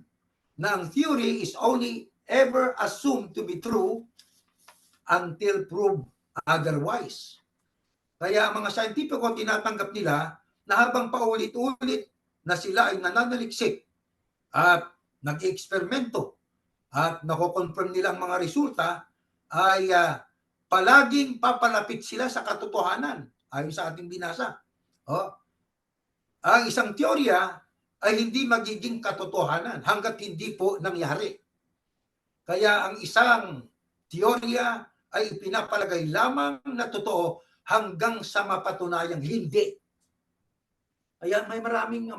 na ang theory is only ever assumed to be true until proved otherwise. Kaya mga scientifico tinatanggap nila na habang paulit-ulit na sila ay nananaliksik at nag-eksperimento at nakoconfirm nilang mga resulta, ay palaging papalapit sila sa katotohanan ayon sa ating binasa. Ang isang teorya ay hindi magiging katotohanan hanggat hindi po nangyari. Kaya ang isang teorya ay ipinapalagay lamang na totoo hanggang sa mapatunayang hindi. Kaya may maraming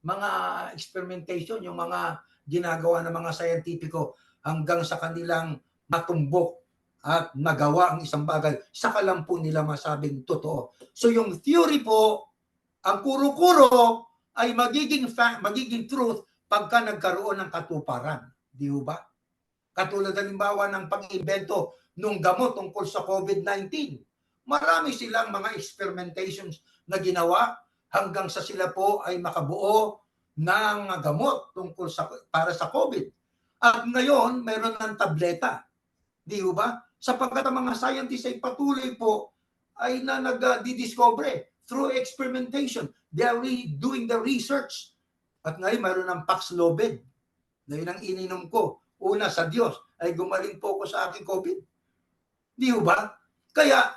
mga experimentation, yung mga ginagawa ng mga scientifico hanggang sa kanilang matumbok at nagawa ang isang bagay, saka lang po nila masabing totoo. So yung theory po, ang kuro-kuro ay magiging truth pagka nagkaroon ng katuparan. Di ba? Katulad halimbawa ng pag-imbento ng gamot tungkol sa COVID-19. Marami silang mga experimentations na ginawa hanggang sa sila po ay makabuo ng gamot tungkol para sa COVID. At ngayon, mayroon ng tableta. Di ba? Sapagkat ang mga scientists ay patuloy po ay nag-discover through experimentation. They are really doing the research. At ngayon, mayroon ng Paxlovid. Na yun ang ininom ko. Una sa Diyos ay gumaling po ko sa aking COVID. Di ba? Kaya,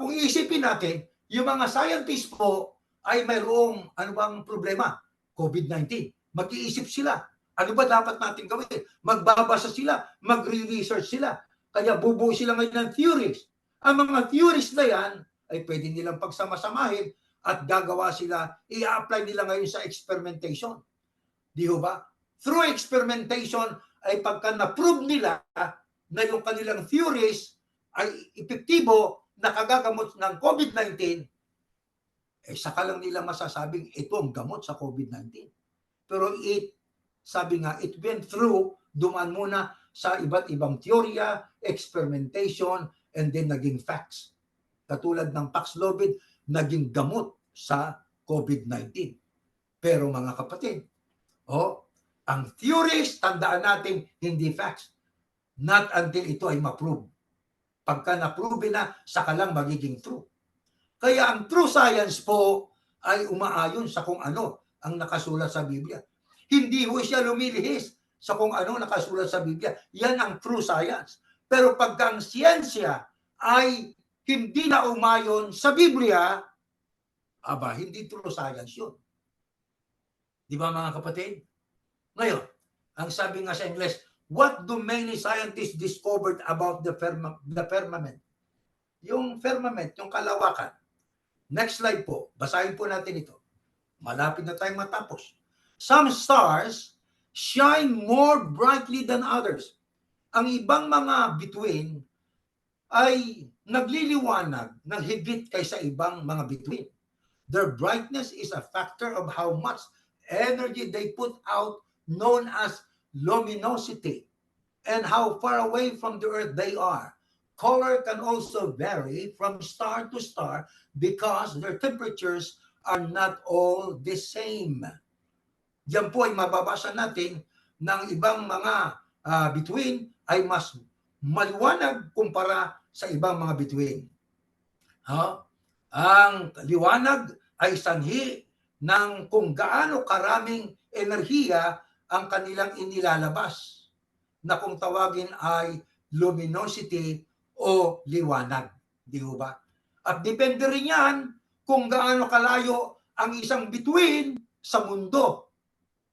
kung iisipin natin, yung mga scientists po ay mayroong ano bang problema? COVID-19. Mag-iisip sila. Ano ba dapat natin gawin? Magbabasa sila, magre-research sila. Kaya bubuo sila ngayon ng theories. Ang mga theories na yan ay pwede nilang pagsamasamahin at gagawa sila, i-apply nila ngayon sa experimentation. Di ba? Through experimentation ay pagka na-prove nila na yung kanilang theories ay epektibo na kagagamot ng COVID-19, saka lang nila masasabing ito ang gamot sa COVID-19. Pero sabi nga, it went through, dumaan muna sa iba't ibang teorya, experimentation, and then naging facts. Katulad ng Paxlovid, naging gamot sa COVID-19. Pero mga kapatid, ang theories, tandaan natin, hindi facts. Not until ito ay ma-prove. Pagka na-prove na, saka lang magiging true. Kaya ang true science po ay umaayon sa kung ano ang nakasulat sa Biblia. Hindi ho siya lumilihis sa kung ano nakasulat sa Biblia. Yan ang true science. Pero pagka ang siyensya ay hindi na umayon sa Biblia, hindi true science yun. Di ba mga kapatid? Ngayon, ang sabi nga sa English, what do many scientists discovered about the firmament? Yung firmament, yung kalawakan. Next slide po. Basahin po natin ito. Malapit na tayong matapos. Some stars shine more brightly than others. Ang ibang mga bituin ay nagliliwanag ng higit kaysa ibang mga bituin. Their brightness is a factor of how much energy they put out, known as luminosity, and how far away from the earth they are. Color can also vary from star to star because their temperatures are not all the same. Diyan po ay mababasa natin ng ibang mga bituin ay mas maliwanag kumpara sa ibang mga bituin. Ang liwanag ay sanhi ng kung gaano karaming enerhiya ang kanilang inilalabas na kung tawagin ay luminosity o liwanag. Di ba? At depende rin yan kung gaano kalayo ang isang bituin sa mundo.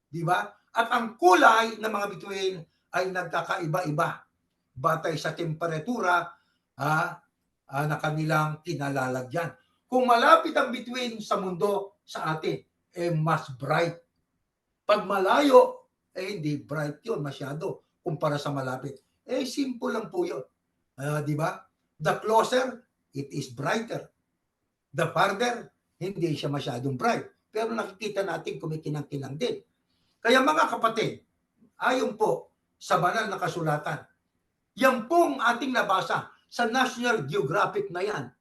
Di ba? At ang kulay ng mga bituin ay nagkakaiba-iba batay sa temperatura na kanilang kinalalagyan. Kung malapit ang bituin sa mundo sa atin, mas bright. Pag malayo, hindi bright yun masyado kumpara sa malapit. Simple lang po yun. Di ba? The closer, it is brighter. The farther, hindi siya masyadong bright. Pero nakikita natin kumikinang-kinang din. Kaya mga kapatid, ayon po sa banal na kasulatan, yan pong ating nabasa sa National Geographic na yan,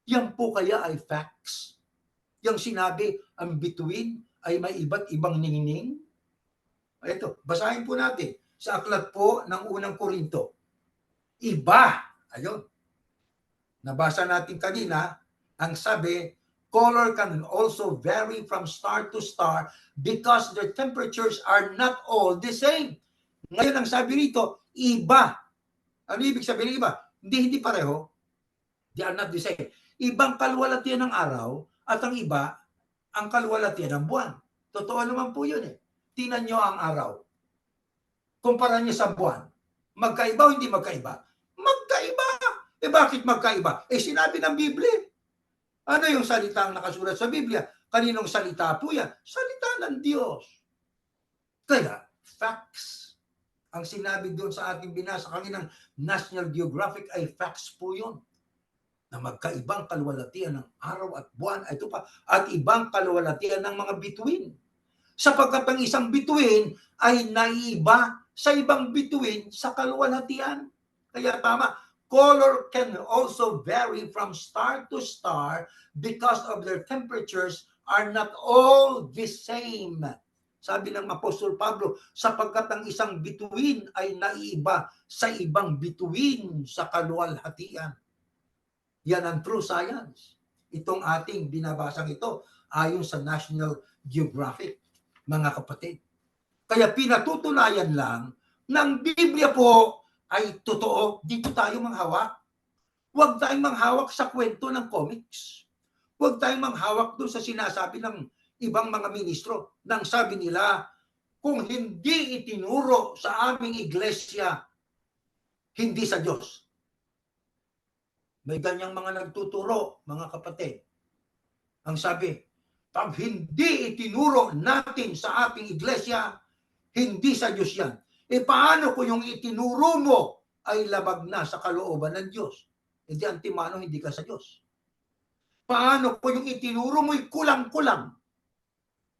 yan po kaya ay facts. Yung sinabi, ang bituin ay may iba't ibang ningning. Ito, basahin po natin sa aklat po ng unang Korinto. Iba, ayun, nabasa natin kanina, ang sabi, color can also vary from star to star because their temperatures are not all the same. Ngayon ang sabi rito, iba. Ano ibig sabihin ng iba? Hindi pareho. They are not the same. Ibang kaluwalhatian ng araw at ang iba, ang kaluwalhatian ng buwan. Totoo naman po yun eh. Tingnan nyo ang araw. Kumpara nyo sa buwan. Magkaiba o hindi magkaiba? Magkaiba. Bakit magkaiba? Sinabi ng Biblia. Ano yung salita ang nakasulat sa Biblia? Kaninong salita po yan? Salita ng Diyos. Kaya, facts. Ang sinabi doon sa ating binasa kaninang National Geographic ay facts po yun. Na magkaibang kaluwalhatian ng araw at buwan, ito pa, at ibang kaluwalhatian ng mga bituin. Sapagkat ang isang bituin ay naiiba sa ibang bituin sa kaluwalhatian. Kaya tama, color can also vary from star to star because of their temperatures are not all the same. Sabi ng Apostol Pablo, sapagkat ang isang bituin ay naiiba sa ibang bituin sa kaluwalhatian. Yan ang true science. Itong ating binabasang ito ayon sa National Geographic, mga kapatid. Kaya pinatutunayan lang ng Biblia po ay totoo. Dito tayo manghawak. Huwag tayong manghawak sa kwento ng comics. Huwag tayong manghawak doon sa sinasabi ng ibang mga ministro. Nang sabi nila, kung hindi itinuro sa aming iglesia, hindi sa Diyos. May ganyang mga nagtuturo, mga kapatid. Ang sabi, pag hindi itinuro natin sa ating iglesia, hindi sa Diyos yan. Paano kung yung itinuro mo ay labag na sa kalooban ng Diyos? Hindi antimano, hindi ka sa Diyos. Paano kung yung itinuro mo ay kulang-kulang?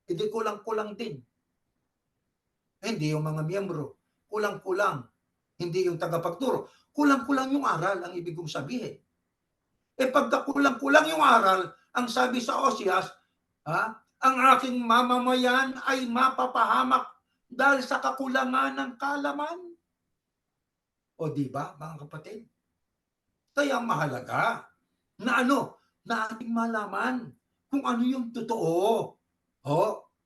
Hindi kulang-kulang din. Hindi yung mga miyembro. Kulang-kulang. Hindi yung tagapagturo. Kulang-kulang yung aral, ang ibig kong sabihin. Pagka kulang-kulang yung aral, ang sabi sa Osias, ang aking mamamayan ay mapapahamak dahil sa kakulangan ng kaalaman. O di ba, mga kapatid? Kaya mahalaga na na ating malaman kung ano yung totoo.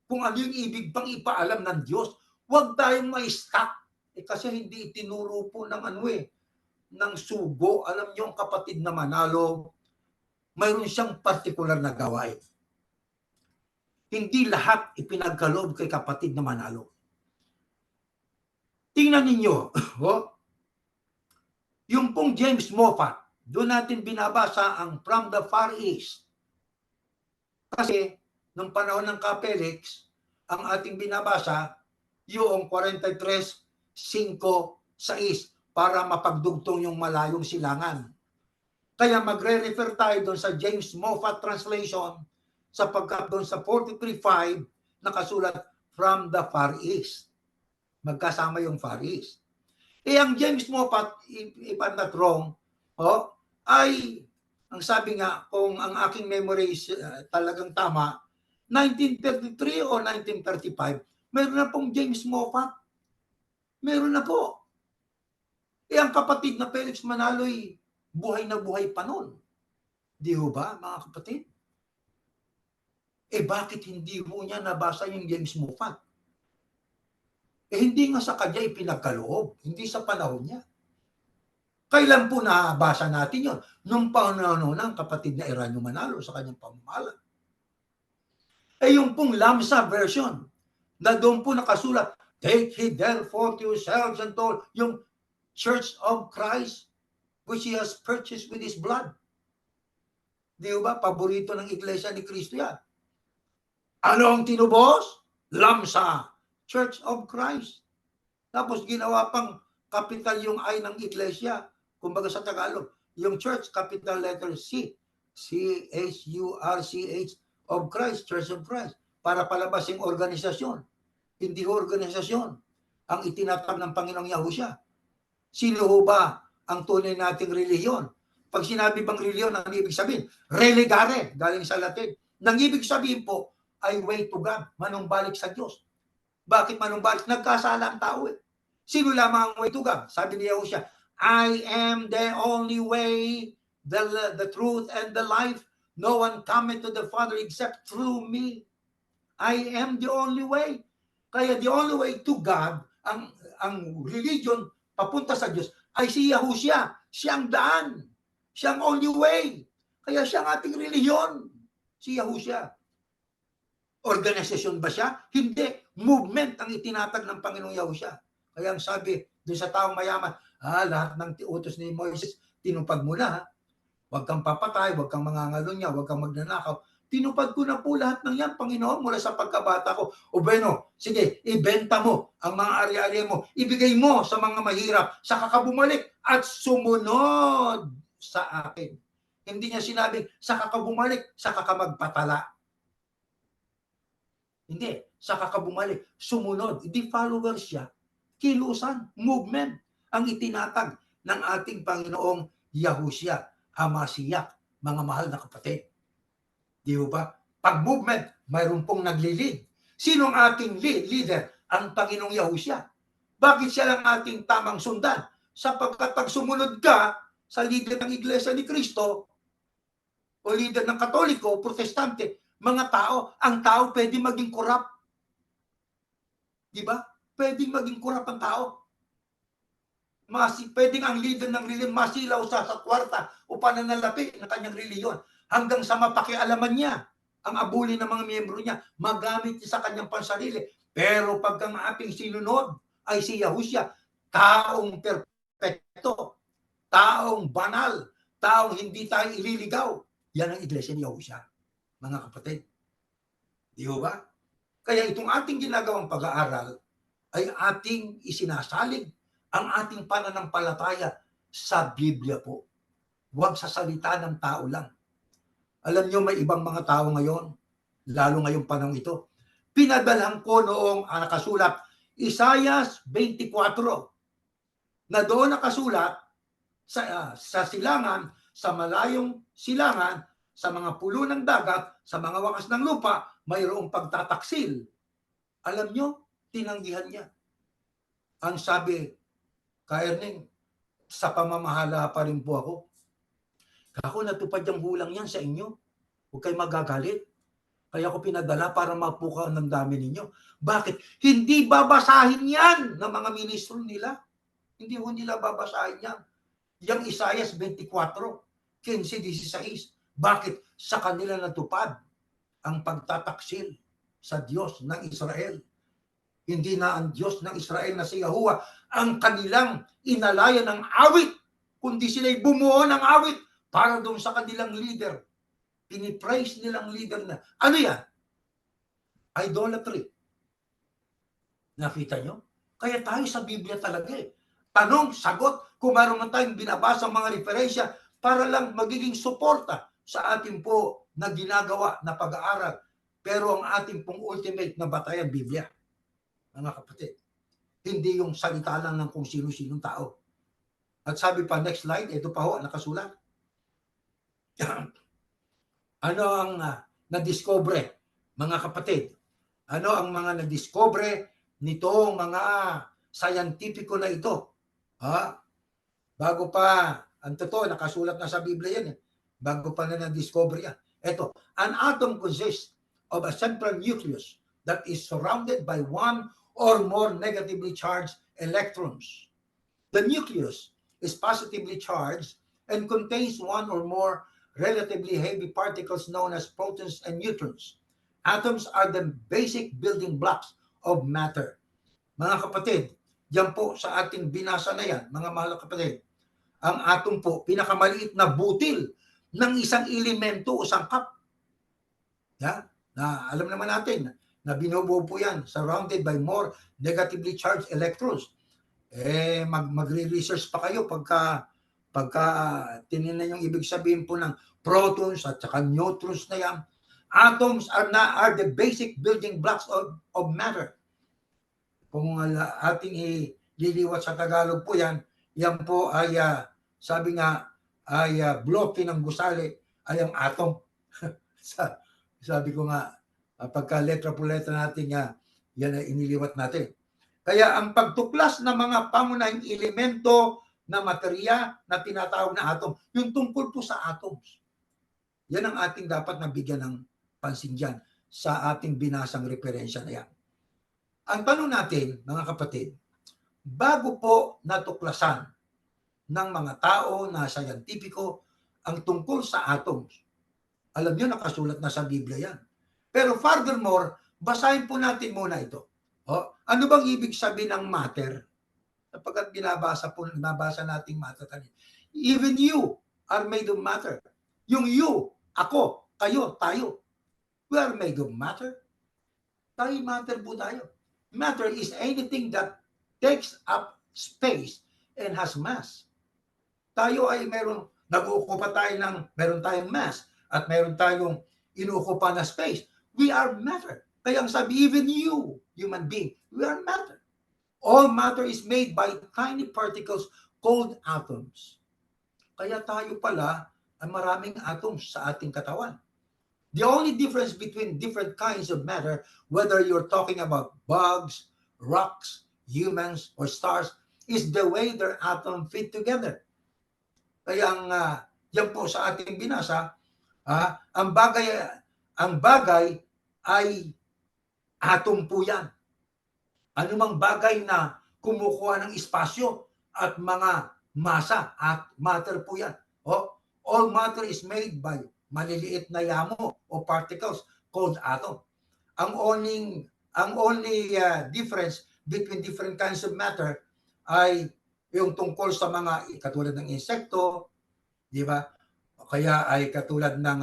Kung ano yung ibig pang ipaalam ng Diyos. Huwag tayong ma-stuck. Kasi hindi itinuro po ng ng sugo. Alam niyo ang kapatid na Manalo, mayroon siyang partikular na gawain. Hindi lahat ipinagkaloob kay kapatid na Manalo. Tingnan ninyo, yung pong James Moffat, doon natin binabasa ang From the Far East. Kasi, nung panahon ng Kapelix, ang ating binabasa, yung 43:5-6, para mapagdugtong yung malayong silangan. Kaya magre-refer tayo doon sa James Moffat translation, sapagkat doon sa 43:5, nakasulat From the Far East. Magkasama yung Far East. Ang James Moffat, if I'm not wrong, ay, ang sabi nga, kung ang aking memory is talagang tama, 1933 o 1935, meron na pong James Moffat. Meron na po. Ang kapatid na Felix Manalo'y buhay na buhay pa noon. Di ho ba, mga kapatid? bakit hindi ho niya nabasa yung James Moffatt? Hindi nga sa kanya ipinagkaloob, hindi sa panahon niya. Kailan po nabasa natin yon? Nung panahon ng kapatid na Eranio Manalo sa kanyang pamamahala. Yung pong Lamsa version, na doon po nakasulat, take heed therefore to yourselves and to yung Church of Christ, which He has purchased with His blood. Di ba? Paborito ng Iglesia ni Cristo yan. Ano ang tinubos? Lamsa, Church of Christ. Tapos ginawa pang capital yung I ng Iglesia. Kumbaga sa Tagalog, yung church, capital letter C. C-H-U-R-C-H of Christ, Church of Christ. Para palabas yung organisasyon. Hindi organisasyon ang itinatag ng Panginoong Yahushua. Sino ho ba ang tunay nating relihiyon? Pag sinabi bang relihiyon, ang ibig sabihin, religare, galing sa Latin. Nang ibig sabihin po, ay way to God, manumbalik sa Diyos. Bakit manumbalik? Nagkasala ang tao eh. Sino lamang ang way to God? Sabi ni Yahushua, I am the only way, the truth, and the life. No one cometh to the Father except through me. I am the only way. Kaya the only way to God, ang religion papunta sa Diyos, ay si Yahushua. Siya ang daan. Siya ang only way. Kaya siya ang ating religion. Si Yahushua. Organisasyon ba siya? Hindi. Movement ang itinatag ng Panginoong Yahushua. Kaya ang sabi doon sa taong mayaman, lahat ng utos ni Moises, tinupad mo na. Huwag kang papatay, huwag kang mangangalunya, huwag kang magnanakaw. Tinupad ko na po lahat ng yan, Panginoon, mula sa pagkabata ko. O bueno, sige, ibenta mo ang mga ari-ari mo, ibigay mo sa mga mahirap, saka ka bumalik at sumunod sa akin. Hindi niya sinabing, saka ka bumalik, saka ka magpatala. Hindi, saka ka bumalik, sumunod. Hindi followers siya. Kilusan, movement ang itinatag ng ating Panginoong Yahushua, Hamasiyak, mga mahal na kapatid. Di ba? Pag movement, mayroon pong naglilid. Sino ang ating leader? Ang Panginoong Yahushua. Bakit siya lang ating tamang sundan? Sapagkat pag sumunod ka sa leader ng Iglesia ni Cristo o leader ng Katoliko, Protestante, mga tao, ang tao pwede maging corrupt. Di ba? Pwedeng maging kurap ang tao. Pwedeng ang leader ng reliyon masilaw sa kwarta o pananalapi ng kanyang reliyon hanggang sa mapakialaman niya ang abuli ng mga miyembro niya, magamit niya sa kanyang pansarili. Pero pag ang ating sinunod ay si Yahushua, taong perpekto, taong banal, taong hindi tayo ililigaw. Yan ang Iglesia ni Yahushua, mga kapatid. Di ba? Kaya itong ating ginagawang pag-aaral ay ating isinasalig ang ating pananampalataya sa Biblia po. Huwag sa salita ng tao lang. Alam niyo, may ibang mga tao ngayon, lalo ngayong panahon ito, pinadalhan ko noong nakasulat, Isaiah 24, na doon nakasulat sa silangan, sa malayong silangan, sa mga pulo ng dagat, sa mga wakas ng lupa, mayroong pagtataksil. Alam niyo, tinanggihan niya. Ang sabi, Kaerning, sa pamamahala pa rin po ako. Ako, natupad yung hulang yan sa inyo. Huwag kayo magagalit. Kaya ako pinadala para mapukaw ng dami ninyo. Bakit? Hindi babasahin yan ng mga ministro nila. Hindi ho nila babasahin yan. Yung Isaiah 24, 15-16. Bakit? Sa kanila natupad ang pagtataksil sa Diyos ng Israel. Hindi na ang Diyos ng Israel na si Yahuwah ang kanilang inalaya ng awit, kundi sila'y bumuo ng awit para doon sa kanilang leader. Pinipraise nilang leader na. Ano yan? Idolatry. Nakita nyo? Kaya tayo sa Biblia talaga eh. Tanong, sagot, kung meron man tayong binabasa mga referensya para lang magiging suporta sa ating po na ginagawa na pag-aaral. Pero ang ating pong ultimate na batayan, Biblia. Mga kapatid, hindi yung salita lang ng kung sino-sinong tao. At sabi pa, next slide, ito pa ho, nakasulat. Ano ang nadiscover, mga kapatid? Ano ang mga nadiscover nitong mga scientifico na ito? Bago pa, ang totoo, nakasulat na sa Biblia yan. Bago pa na nadiscover yan. Ito, an atom consists of a central nucleus that is surrounded by one or more negatively charged electrons. The nucleus is positively charged and contains one or more relatively heavy particles known as protons and neutrons. Atoms are the basic building blocks of matter. Mga kapatid, yan po sa ating binasa na yan, mga mahal na kapatid, ang atom po, pinakamaliit na butil ng isang elemento o sangkap. Yeah? Na alam naman natin na binubuo po yan, surrounded by more negatively charged electrons. Magre-research pa kayo pagka tinignan yung ibig sabihin po ng protons at saka neutrons na yan. Atoms are the basic building blocks of matter. Kung ating ililiwat sa Tagalog po yan po ay sabi nga ay bloke ng gusali ay ang atom. Sabi ko nga pagka letra po letra natin yan ay iniliwat natin. Kaya ang pagtuklas ng mga pangunahing elemento na materya na tinatawag na atom, yung tungkol po sa atoms. Yan ang ating dapat nabigyan ng pansin dyan sa ating binasang referensya na yan. Ang tanong natin, mga kapatid, bago po natuklasan ng mga tao na scientifico ang tungkol sa atoms, alam nyo, nakasulat na sa Biblia yan. Pero furthermore, basahin po natin muna ito. Ano bang ibig sabihin ng matter? Sapagkat binabasa natin matter. Even you are made of matter. Yung you, ako, kayo, tayo. We are made of matter. Tayo matter po tayo. Matter is anything that takes up space and has mass. Tayo ay nag-uukupa tayo meron tayong mass at meron tayong inuukupa na space. We are matter. Kaya ang sabi, even you, human being, we are matter. All matter is made by tiny particles called atoms. Kaya tayo pala ay maraming atoms sa ating katawan. The only difference between different kinds of matter, whether you're talking about bugs, rocks, humans, or stars, is the way their atoms fit together. Kaya yan po sa ating binasa, ang bagay ay atom po yan. Anumang bagay na kumukuha ng espasyo at mga masa at matter po yan. All matter is made by maliliit na yamo o particles called atom. Ang only difference between different kinds of matter ay yung tungkol sa mga katulad ng insekto, di ba? O kaya ay katulad ng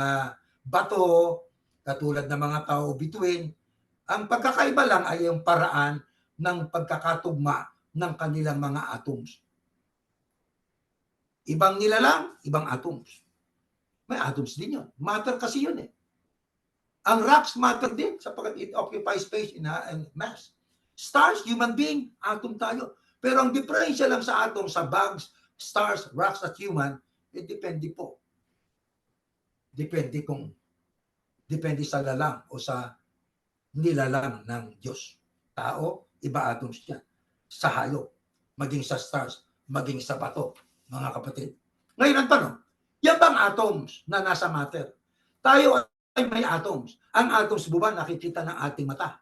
bato, katulad ng mga tao bituin. Ang pagkakaiba lang ay yung paraan ng pagkakatugma ng kanilang mga atoms. Ibang nilalang, ibang atoms. May atoms din yun. Matter kasi yun eh. Ang rocks matter din sapagkat it occupies space and mass. Stars, human being, atom tayo. Pero ang diferensya lang sa atom, sa bugs, stars, rocks at human, depende po. Depende sa lalang o sa nilalang ng Diyos. Tao, iba atoms yan. Sa hayop, maging sa stars, maging sa bato, mga kapatid. Ngayon ang tanong, yan bang atoms na nasa matter? Tayo ay may atoms. Ang atoms ba nakikita ng ating mata?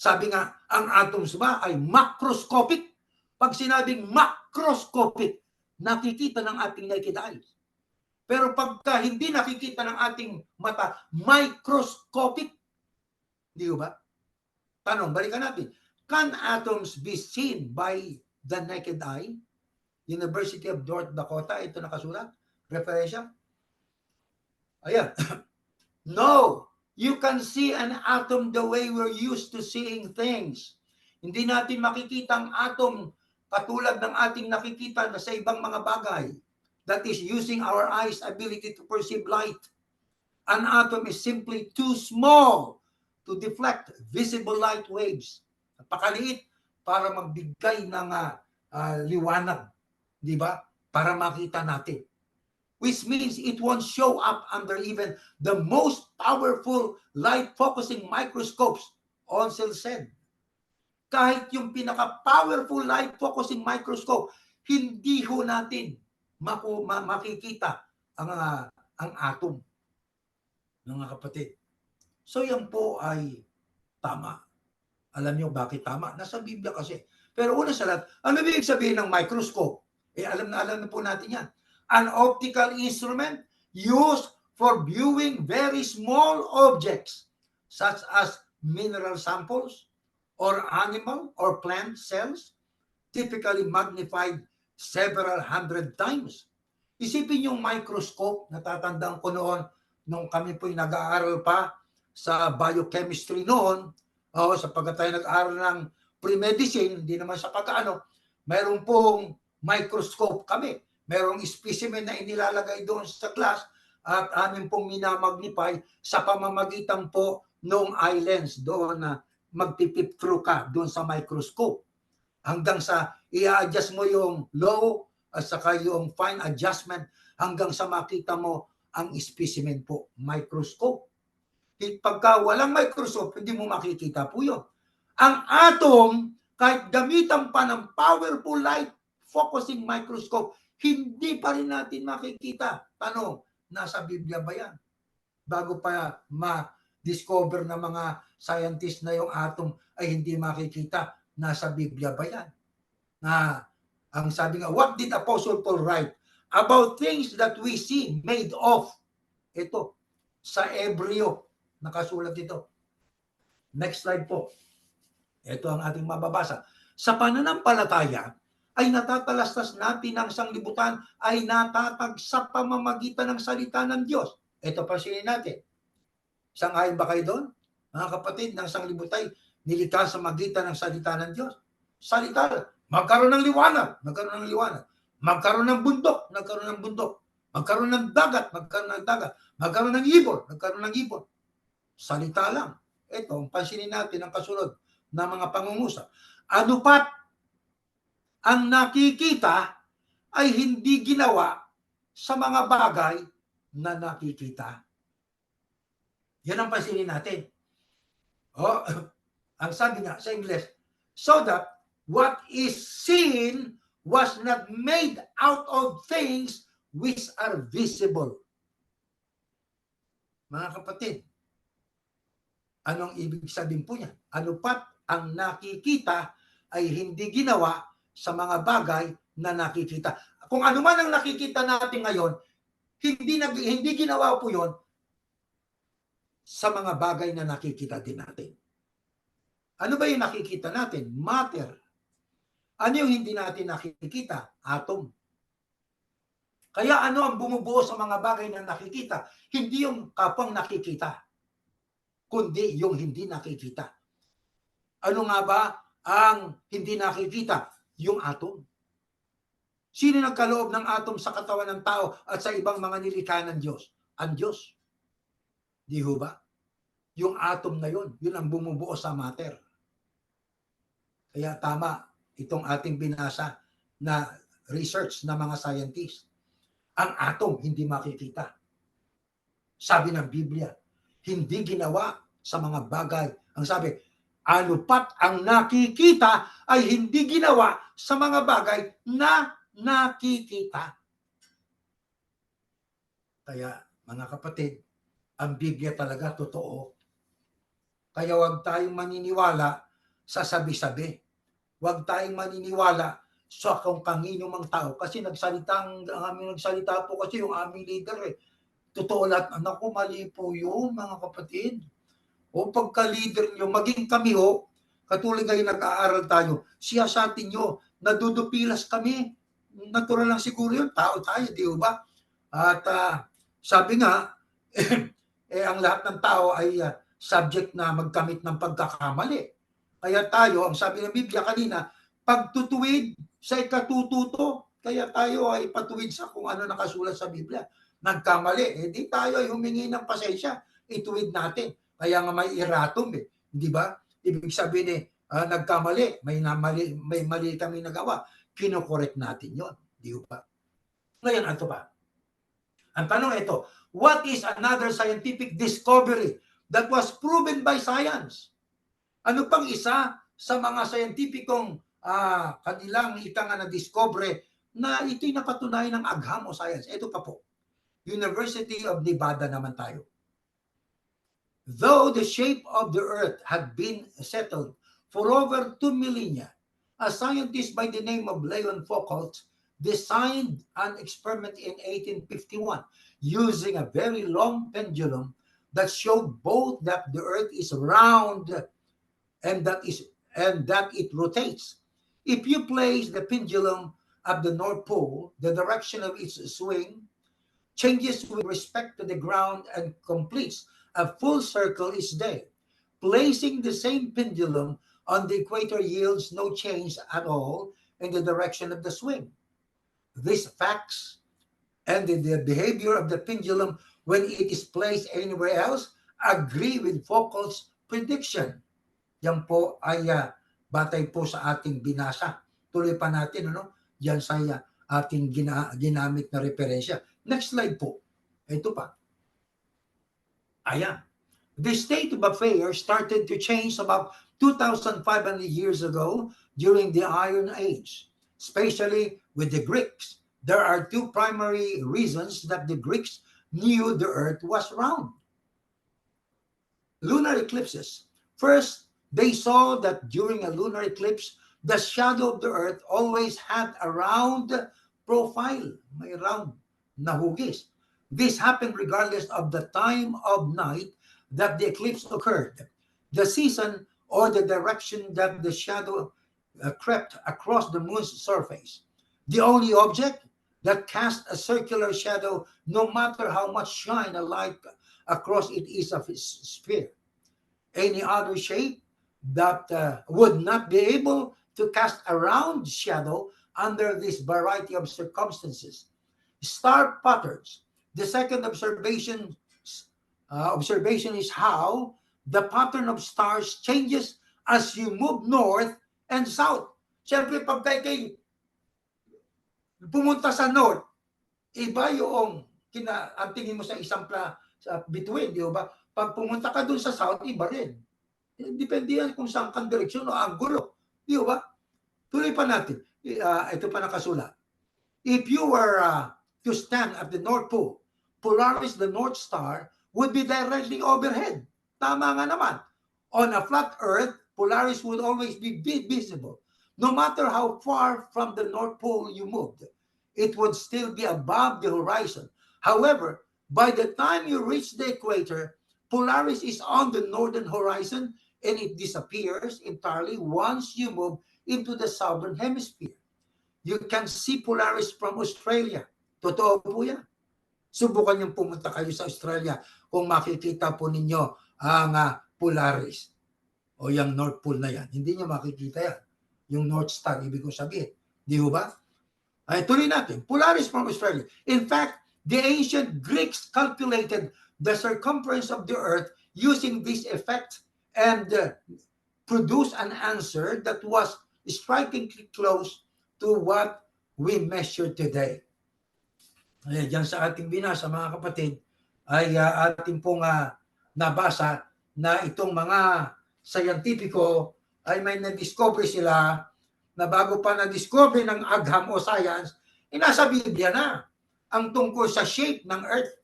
Sabi nga, ang atoms ba ay macroscopic? Pag sinabing macroscopic, nakikita ng ating naked eyes. Pero pagka hindi nakikita ng ating mata, microscopic. Di ba? Tanong, balikan natin. Can atoms be seen by the naked eye? University of North Dakota, ito nakasulat. Referensya. Ayan. No. You can see an atom the way we're used to seeing things. Hindi natin makikita ang atom katulad ng ating nakikita na sa ibang mga bagay. That is using our eyes' ability to perceive light. An atom is simply too small to deflect visible light waves. Napakaliit para magbigay ng liwanag, di ba? Para makita natin. Which means it won't show up under even the most powerful light-focusing microscopes, Onsel said. Kahit yung pinaka-powerful light-focusing microscope, hindi ho natin makikita ang atom, mga kapatid. So yan po ay tama. Alam niyo bakit tama? Nasa Biblia kasi. Pero una sa lahat, ano ibig sabihin ng microscope? Alam na po natin yan. An optical instrument used for viewing very small objects such as mineral samples or animal or plant cells, typically magnified several hundred times. Isipin yung microscope, natatandaan ko noon, nung kami po'y nag-aaral pa sa biochemistry noon, sapagkat tayo nag-aaral ng pre-medicine, hindi naman sa pagkaano, mayroon pong microscope kami. Mayroong specimen na inilalagay doon sa class at amin pong minamagnify sa pamamagitan po ng eye lens doon na magpipip through ka doon sa microscope. Hanggang sa i-adjust mo yung low at saka yung fine adjustment hanggang sa makita mo ang specimen po, microscope. Pagka walang microscope, hindi mo makikita po yun. Ang atom, kahit gamitan pa ng powerful light focusing microscope, hindi pa rin natin makikita. Tanong, nasa Biblia ba yan? Bago pa ma-discover ng mga scientist na yung atom ay hindi makikita, nasa Biblia ba yan? Na ang sabi nga, what did Apostle Paul write? About things that we see made of. Ito, sa Hebreo, nakasulat ito. Next slide po. Ito ang ating mababasa. Sa pananampalataya, ay natatalastas natin ang sanglibutan ay natatag sa pamamagitan ng salita ng Diyos. Ito pa sinin natin. Sangayon ba kayo doon? Mga kapatid, ng sanglibutan nilikha sa magitan ng salita ng Diyos. Salita, magkaroon ng liwanag, magkaroon ng liwanag. Magkaroon ng bundok, nagkaroon ng bundok. Magkaroon ng dagat, magkaroon ng dagat. Magkaroon ng ibon, magkaroon ng ibon. Salita lang. Ito, pansinin natin ang kasunod ng mga pangungusap. Ano pat ang nakikita ay hindi ginawa sa mga bagay na nakikita. Yan ang pansinin natin. Ang sabi nga sa English, so that what is seen was not made out of things which are visible. Mga kapatid, anong ibig sabihin po niya? Ano pat ang nakikita ay hindi ginawa sa mga bagay na nakikita. Kung ano man ang nakikita natin ngayon, hindi ginawa po yon sa mga bagay na nakikita din natin. Ano ba yung nakikita natin? Matter. Ano yung hindi natin nakikita? Atom. Kaya ano ang bumubuo sa mga bagay na nakikita? Hindi yung kapang nakikita, kundi yung hindi nakikita. Ano nga ba ang hindi nakikita? Yung atom. Sino nagkaloob ng atom sa katawan ng tao at sa ibang mga nilikha ng Diyos? Ang Diyos. Di ho ba? Yung atom na yun ang bumubuo sa matter. Kaya tama itong ating binasa na research ng mga scientists. Ang atom hindi makikita. Sabi ng Biblia, hindi ginawa sa mga bagay. Ang sabi, ano pat ang nakikita ay hindi ginawa sa mga bagay na nakikita. Kaya mga kapatid, ang Biblia talaga totoo. Kaya huwag tayong maniniwala sa sabi-sabi. Huwag tayong maniniwala sa kung kanino mang tao. Kasi ang aming nagsalita po kasi yung aming leader Totoo lahat. Anak ko, mali po yun, mga kapatid. O pagka-leader nyo, maging kami katulad ngayon nag-aaral tayo, siyasatin nyo, nadudupilas kami. Natural lang siguro yun, tao tayo, di ba? At sabi nga, ang lahat ng tao ay subject na magkamit ng pagkakamali. Kaya tayo, ang sabi ng Biblia kanina, pagtutuwid sa ikatututo, kaya tayo ay patuwid sa kung ano nakasulat sa Biblia. Nagkamali, di tayo ay humingi ng pasensya, ituwid natin. Kaya nga may erratum, di ba? Ibig sabihin nagkamali, may mali kami nagawa, kinokorek natin yon, di ba? Ngayon, ito pa. Ang tanong ito, what is another scientific discovery that was proven by science? Ano pang isa sa mga scientificong kanilang na-discover na ito'y napatunayan ng agham o science? Ito pa po. University of Nevada naman tayo. Though the shape of the earth had been settled for over 2 millennia, a scientist by the name of Leon Foucault designed an experiment in 1851 using a very long pendulum that showed both that the earth is round and that it rotates. If you place the pendulum at the North Pole, the direction of its swing changes with respect to the ground and completes a full circle each day. Placing the same pendulum on the equator yields no change at all in the direction of the swing. These facts and the behavior of the pendulum when it is placed anywhere else agree with Foucault's prediction. Yan po ay batay po sa ating binasa. Tuloy pa natin, yan sa ating ginamit na referensya. Next slide po. Ito pa. Ayan. The state of affairs started to change about 2,500 years ago during the Iron Age, especially with the Greeks. There are two primary reasons that the Greeks knew the earth was round. Lunar eclipses. First, they saw that during a lunar eclipse, the shadow of the earth always had a round profile, may round na hugis. This happened regardless of the time of night that the eclipse occurred, the season, or the direction that the shadow crept across the moon's surface. The only object that cast a circular shadow, no matter how much shine a light across it, is of its sphere. Any other shape that would not be able to cast a round shadow under this variety of circumstances. Star patterns. The second observation is how the pattern of stars changes as you move north and south. Siyempre, pag kayo pumunta sa north, iba yung ang tingin mo sa isang sa between, di ba? Pag pumunta ka dun sa south, iba rin. Depende yan kung saan kang direksyon o anggulo. Di ba? Tuloy pa natin. Ito pa nakasulat. If you were to stand at the North Pole, Polaris, the North Star, would be directly overhead. Tama nga naman. On a flat Earth, Polaris would always be visible. No matter how far from the North Pole you moved, it would still be above the horizon. However, by the time you reach the equator, Polaris is on the northern horizon and it disappears entirely once you move into the southern hemisphere. You can see Polaris from Australia. Totoo po yan. Subukan niyong pumunta kayo sa Australia kung makikita po ninyo ang Polaris o yung North Pole na yan. Hindi niyo makikita yan. Yung North Star, ibig kong sabihin. Di ba? Ay, tuloy natin. Polaris from Australia. In fact, the ancient Greeks calculated the circumference of the Earth using this effect and produced an answer that was strikingly close to what we measure today. Diyan sa ating binasa, mga kapatid, ay ating pong nabasa na itong mga scientifico ay may na-discover sila na bago pa na-discover ng agham o science, nasa Biblia na ang tungkol sa shape ng Earth.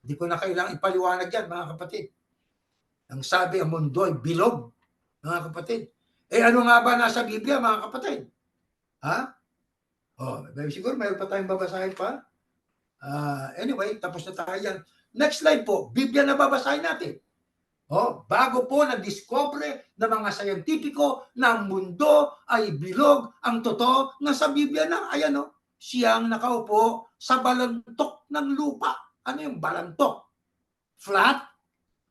Hindi ko na kailangang ipaliwanag yan, mga kapatid. Ang sabi, ang mundo ay bilog, mga kapatid. Ano nga ba nasa Biblia, mga kapatid? Ha? Siguro mayroon pa tayong babasahin pa. Anyway, tapos na tayo yan. Next slide po, Biblia na babasahin natin. Bago po na-discover ng mga scientifico na ang mundo ay bilog, ang totoo na sa Biblia na, ayan siyang nakaupo sa balantok ng lupa. Ano yung balantok? Flat?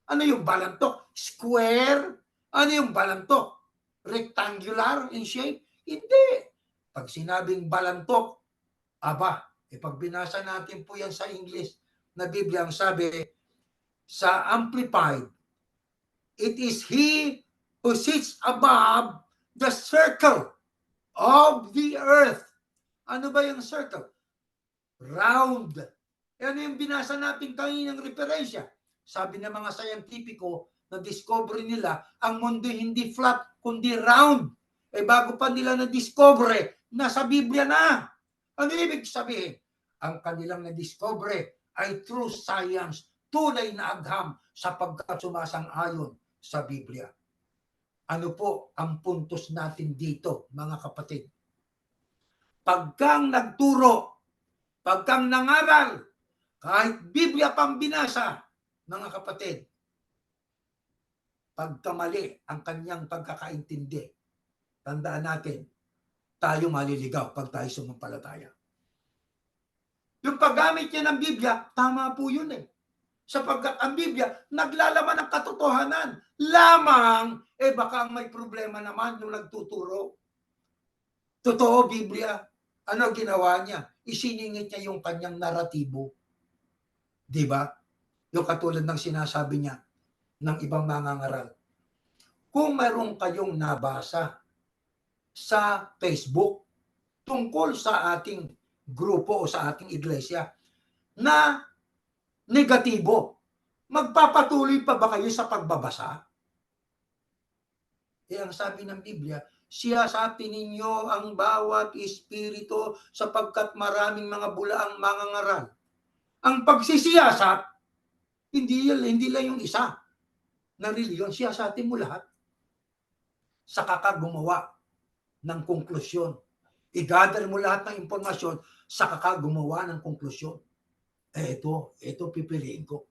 Ano yung balantok? Square? Ano yung balantok? Rectangular in shape? Hindi. Pag sinabing balantok, pag binasa natin po yan sa English na Biblia, ang sabi sa Amplified, it is He who sits above the circle of the earth. Ano ba yung circle? Round. Ano yung binasa natin kaninang referensya? Sabi ng mga scientifico na discover nila, ang mundo hindi flat, kundi round. Bago pa nila na-discover, nasa Biblia na. Ano ibig sabihin? Ang kanilang na-discover ay true science tunay na agham sapagkat sumasang-ayon sa Biblia. Ano po ang puntos natin dito, mga kapatid? Pagkang nagturo, pagkang nangaral, kahit Biblia pang binasa, mga kapatid, pagkamali ang kanyang pagkakaintindi, tandaan natin, tayo maliligaw pag tayo sumampalataya. Yung paggamit niya ng Biblia, tama po yun eh. Sapagkat ang Biblia, naglalaman ng katotohanan. Lamang, baka may problema naman yung nagtuturo. Totoo, Biblia. Ano ginawa niya? Isiningit niya yung kanyang naratibo. Di ba? Yung katulad ng sinasabi niya ng ibang mangangaral. Kung mayroon kayong nabasa sa Facebook tungkol sa ating grupo o sa ating iglesia na negatibo, magpapatuloy pa ba kayo sa pagbabasa? Ang sabi ng Biblia, siyasapin ninyo ang bawat espiritu sapagkat maraming mga bulaang mangangaral. Ang pagsisiyasat, hindi lang yung isa na reliyon, siyasatin mo lahat. Saka ka gumawa ng konklusyon. I-gather mo lahat ng impormasyon, saka ka gumawa ng konklusyon. Ito pipiliin ko.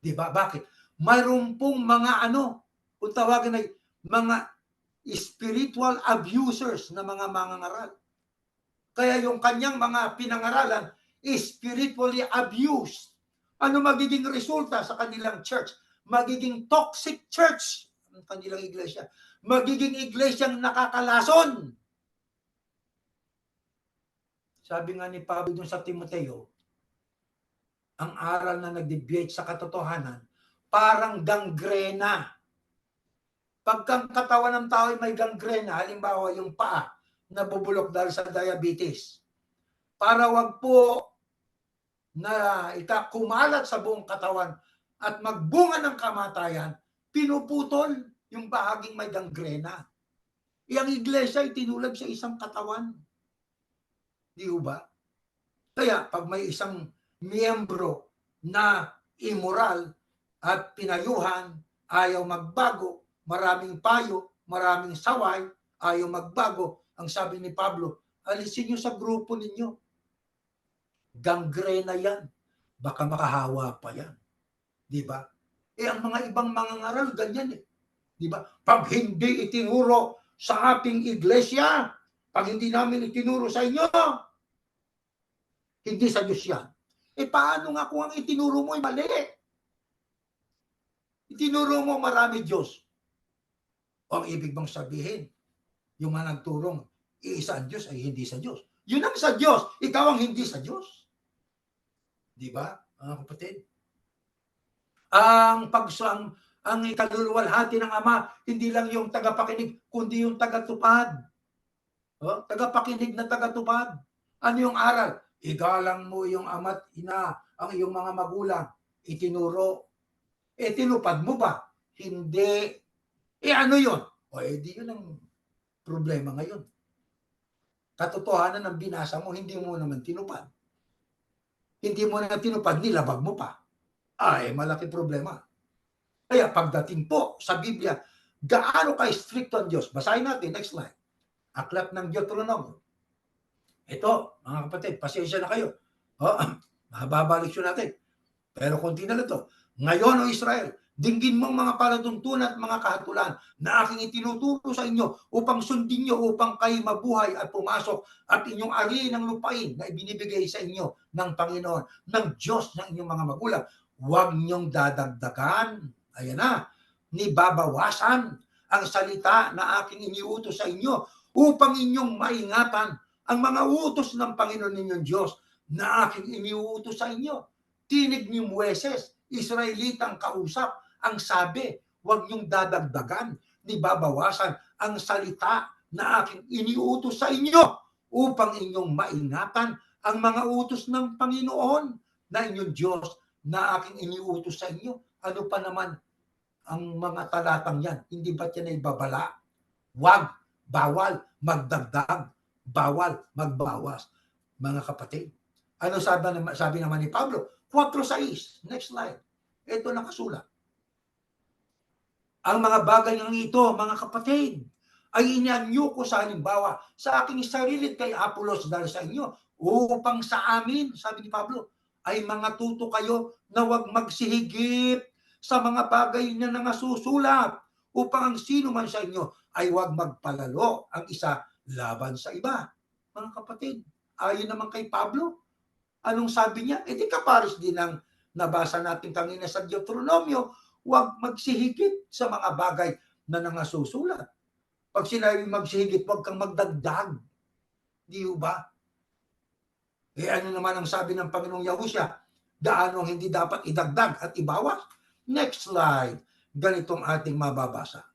Diba? Bakit? Mayroon pong mga kung tawagin ay mga spiritual abusers na mga mangangaral. Kaya yung kanyang mga pinangaralan is spiritually abused. Ano magiging resulta sa kanilang church? Magiging toxic church ang kanilang iglesia. Magiging iglesyang nakakalason. Sabi nga ni Pablo dun sa Timoteo, ang aral na nag-deviate sa katotohanan, parang gangrena. Pagkang katawan ng tao ay may gangrena, halimbawa yung paa, nabubulok dahil sa diabetes. Para wag po na kumalat sa buong katawan at magbunga ng kamatayan, pinuputol yung bahaging may gangrena. Ang iglesia ay tinulad sa isang katawan. Di ba? Kaya pag may isang miyembro na immoral at pinayuhan, ayaw magbago, maraming payo, maraming saway, ayaw magbago, ang sabi ni Pablo, alisin nyo sa grupo ninyo. Gangrena yan. Baka makahawa pa yan. Di ba? Ang mga ibang mangangaral, ganyan eh. Di ba? Pag hindi itinuro sa ating iglesia, pag hindi namin itinuro sa inyo, hindi sa Diyos yan. Paano nga kung ang itinuro mo ay mali? Itinuro mo marami Diyos. O ang ibig bang sabihin, yung mga nagturong, iisa ang Diyos ay hindi sa Diyos. Yun ang sa Diyos, ikaw ang hindi sa Diyos. Di ba, mga kapatid? Ang ikaluluwalhati ng Ama, hindi lang yung tagapakinig, kundi yung tagatupad. Tagapakinig na tagatupad. Ano yung aral? Igalang mo yung ama't ina, ang iyong mga magulang. Itinuro. Tinupad mo ba? Hindi. Ano yun? Di yun ang problema ngayon. Katotohanan ng binasa mo, hindi mo naman tinupad. Hindi mo na tinupad, nilabag mo pa. Malaki problema. Kaya pagdating po sa Biblia, gaano ka-strict ang Diyos? Basahin natin, next slide. Aklat ng Deuteronomy. Ito, mga kapatid, pasensya na kayo. Mababa leksyon natin. Pero konti na lang ito. Ngayon, o Israel, dinggin mong mga palatuntunan at mga kahatulan na aking itinuturo sa inyo upang sundin nyo, upang kayo mabuhay at pumasok at inyong ariin ng lupain na ibinibigay sa inyo ng Panginoon, ng Diyos ng inyong mga magulang. Huwag nyong dadagdagan, ayan na, ni babawasan ang salita na aking iniutos sa inyo upang inyong maingatan ang mga utos ng Panginoon ninyong Diyos na aking iniutos sa inyo. Tinig ni Moises, Israelitang kausap, ang sabi, huwag niyong dadagdagan ni babawasan ang salita na aking iniutos sa inyo upang inyong maingatan ang mga utos ng Panginoon na inyong Diyos na aking iniutos sa inyo. Ano pa naman ang mga talatang yan? Hindi ba yan ay babala? Huwag, bawal, magdagdag, bawal, magbawas. Mga kapatid, ano sabi naman ni Pablo? 4:6. Next slide. Ito nakasulat. Ang mga bagay ng ito, mga kapatid, ay inanyo ko sa halimbawa sa aking sarili kay Apolos dahil sa inyo, upang sa amin, sabi ni Pablo, ay mga tuto kayo na huwag magsihigit sa mga bagay na nangasusulat, upang ang sino man sa inyo ay huwag magpalalo ang isa laban sa iba. Mga kapatid, ayon naman kay Pablo, anong sabi niya? E di kapares din ang nabasa natin kanina sa Deuteronomio, huwag magsihigit sa mga bagay na nangasusulat. Pag sinabi magsihigit, huwag kang magdagdag. Di ba? Eh ano naman ang sabi ng Panginoong Yahusya? Gaano ang hindi dapat idagdag at ibawas? Next slide. Ganitong ating mababasa.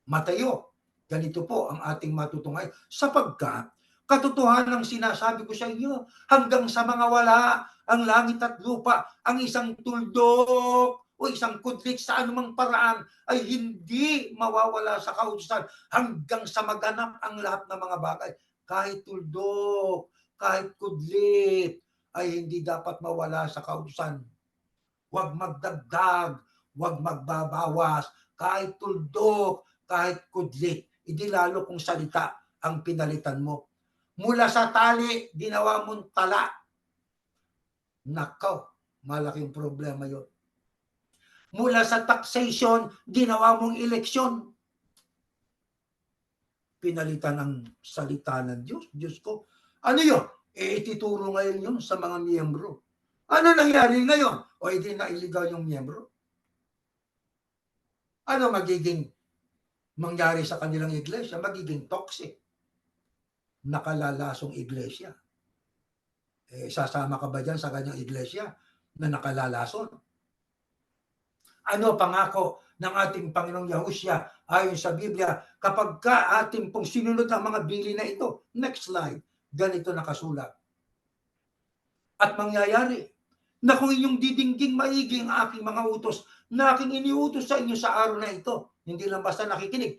Mateo, ganito po ang ating matutungay. Sapagkat katotohanan ang sinasabi ko sa inyo, hanggang sa mga wala ang langit at lupa, ang isang tuldok o isang kudlit sa anumang paraan ay hindi mawawala sa kautusan hanggang sa maganap ang lahat ng mga bagay. Kahit tuldok, kahit kudlit, ay hindi dapat mawala sa kautusan. Huwag magdagdag, huwag magbabawas, kahit tuldok, kahit kudlit. Hindi lalo kung salita ang pinalitan mo. Mula sa tali, ginawa mong tala. Nakaw, malaking problema yon. Mula sa taxation, ginawa mong eleksyon. Pinalitan ang salita ng Diyos. Diyos ko, ano yun? Ituturo ngayon yun sa mga miyembro. Ano nangyari ngayon? O hindi na iligaw yung miyembro? Ano magiging mangyari sa kanilang iglesia? Magiging toxic. Nakalalasong iglesia. Sasama ka ba dyan sa kanyang iglesia na nakalalason? Ano pangako ng ating Panginoong Yahusya ayon sa Biblia kapag ka ating pong sinunod ang mga bili na ito? Next slide. Ganito nakasulat. At mangyayari na kung inyong didingging maigi ang aking mga utos na aking iniutos sa inyo sa araw na ito, hindi lang basta nakikinig,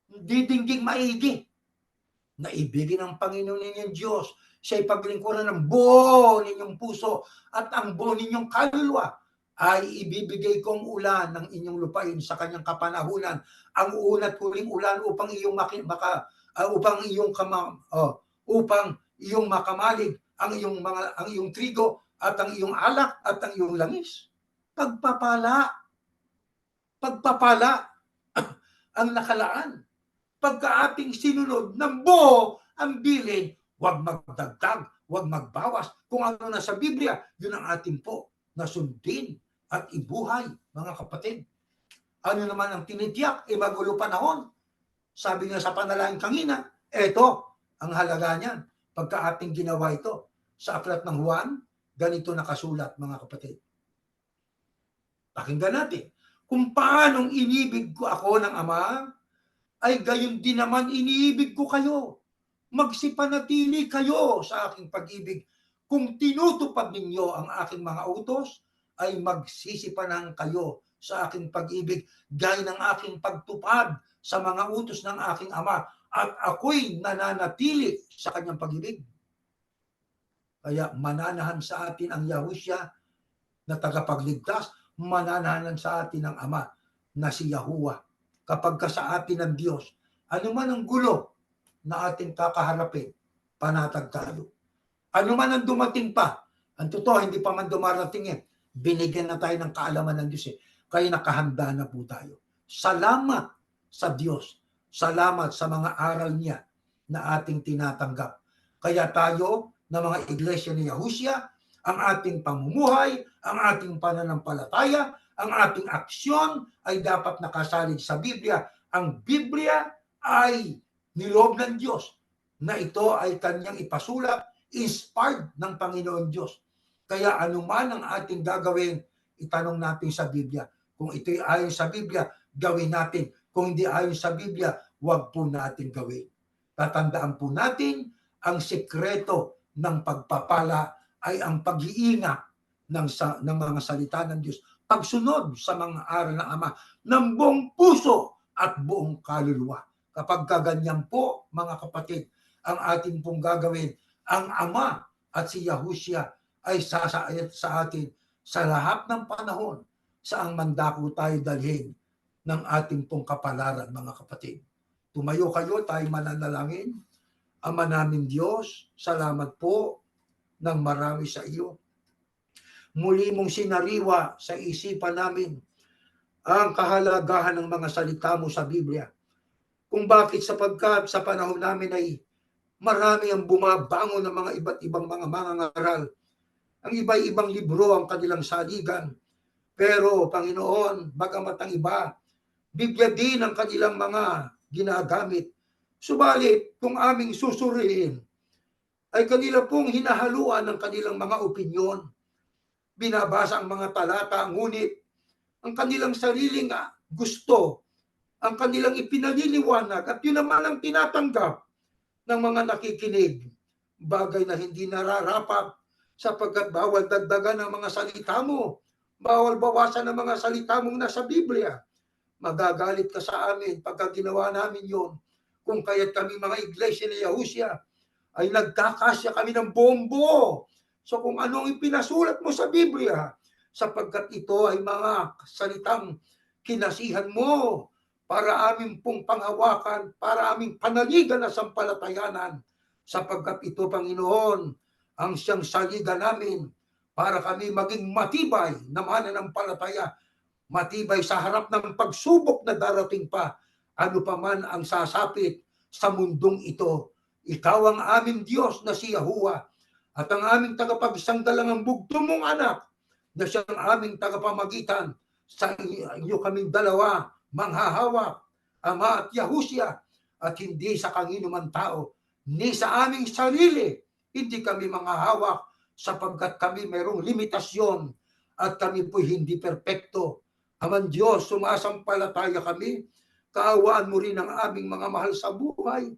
didingging maigi, na ibigin ng Panginoon ninyong Diyos, siya'y paglingkuran ng buo ninyong puso at ang buo ninyong kaluluwa, ay ibibigay kong ulan ng inyong lupain sa kanyang kapanahunan, ang una't huling ulan upang iyong makamalig ang iyong trigo at ang iyong alak at ang iyong langis. Pagpapala ang nakalaan. Pagka ating sinunod ng buo ang bilin, huwag magdagdag, huwag magbawas. Kung ano na sa Biblia, yun ang ating po na sundin at ibuhay, mga kapatid. Ano naman ang tinitiyak? Magulo panahon. Sabi nga sa panalangin kanina, eto ang halaga niyan. Pagka ating ginawa ito sa aklat ng Juan, ganito nakasulat, mga kapatid. Pakinggan natin. Kung paanong inibig ko ako ng Ama, ay gayon din naman iniibig ko kayo. Magsipanatili kayo sa aking pag-ibig. Kung tinutupad ninyo ang aking mga utos, ay magsisipanang kayo sa aking pag-ibig, gaya ng aking pagtupad sa mga utos ng aking Ama, at ako'y nananatili sa kanyang pag-ibig. Kaya mananahan sa atin ang Yahusya na tagapagligtas, mananahan sa atin ang Ama na si Yahuwah. Kapag ka sa atin ng Diyos, ano man ang gulo na ating kakaharapin, panatag tayo. Ano man ang dumating pa, ang totoo, hindi pa man dumarating binigyan na tayo ng kaalaman ng Diyos Kaya nakahanda na po tayo. Salamat sa Diyos. Salamat sa mga aral niya na ating tinatanggap. Kaya tayo, na mga iglesia ni Yahusya, ang ating pamumuhay, ang ating pananampalataya, ang ating aksyon ay dapat nakasalig sa Biblia. Ang Biblia ay niloob ng Diyos na ito ay kanyang ipasulat, inspired ng Panginoon Diyos. Kaya anuman ang ating gagawin, itanong natin sa Biblia. Kung ito'y ayon sa Biblia, gawin natin. Kung hindi ayon sa Biblia, huwag po natin gawin. Tatandaan po natin, ang sekreto ng pagpapala ay ang pag-iingat ng mga salita ng Diyos. Pagsunod sa mga aral ng Ama ng buong puso at buong kaluluwa. Kapag kaganyan po, mga kapatid, ang ating pong gagawin, ang Ama at si Yahusya ay sasayat sa atin sa lahat ng panahon saang mandako tayo dalhin ng ating pong kapalaran, mga kapatid. Tumayo kayo, tayo mananalangin. Ama namin Diyos, salamat po ng marami sa iyo. Muli mong sinariwa sa isipan namin ang kahalagahan ng mga salita mo sa Biblia. Kung bakit sapagkat sa panahon namin ay marami ang bumabangon ng mga iba't ibang mga mangangaral. Ang iba-ibang libro ang kanilang saligan. Pero Panginoon, bagamat ang iba, Biblia din ang kanilang mga ginagamit. Subalit, kung aming susuriin, ay kanila pong hinahaluan ng kanilang mga opinyon. Binabasa ang mga talata, ngunit ang kanilang sariling gusto, ang kanilang ipinaliliwanag, at yun naman ang tinatanggap ng mga nakikinig. Bagay na hindi nararapat sapagkat bawal dagdagan ng mga salita mo, bawal bawasan ng mga salita mong nasa Biblia. Magagalit ka sa amin pagka ginawa namin yon. Kung kaya't kami mga iglesia ni Yahusya ay nagkakasya kami ng bombo. So kung anong ipinasulat mo sa Biblia, sapagkat ito ay mga salitang kinasihan mo para aming pong panghawakan, para aming panaligan na sampalatayanan, sapagkat ito, Panginoon, ang siyang saligan namin para kami maging matibay na mananampalataya, matibay sa harap ng pagsubok na darating pa, ano pa man ang sasapit sa mundong ito. Ikaw ang aming Diyos na si Yahuwah, at ang aming tagapagsanggalang bugto mong anak, na siyang aming tagapamagitan sa inyo kaming dalawa, manghahawak, Ama at Yahusya, at hindi sa kanginuman tao, ni sa aming sarili, hindi kami manghahawak, sapagkat kami mayroong limitasyon, at kami po hindi perpekto. Aman Diyos, sumasampalataya kami, kaawaan mo rin ang aming mga mahal sa buhay,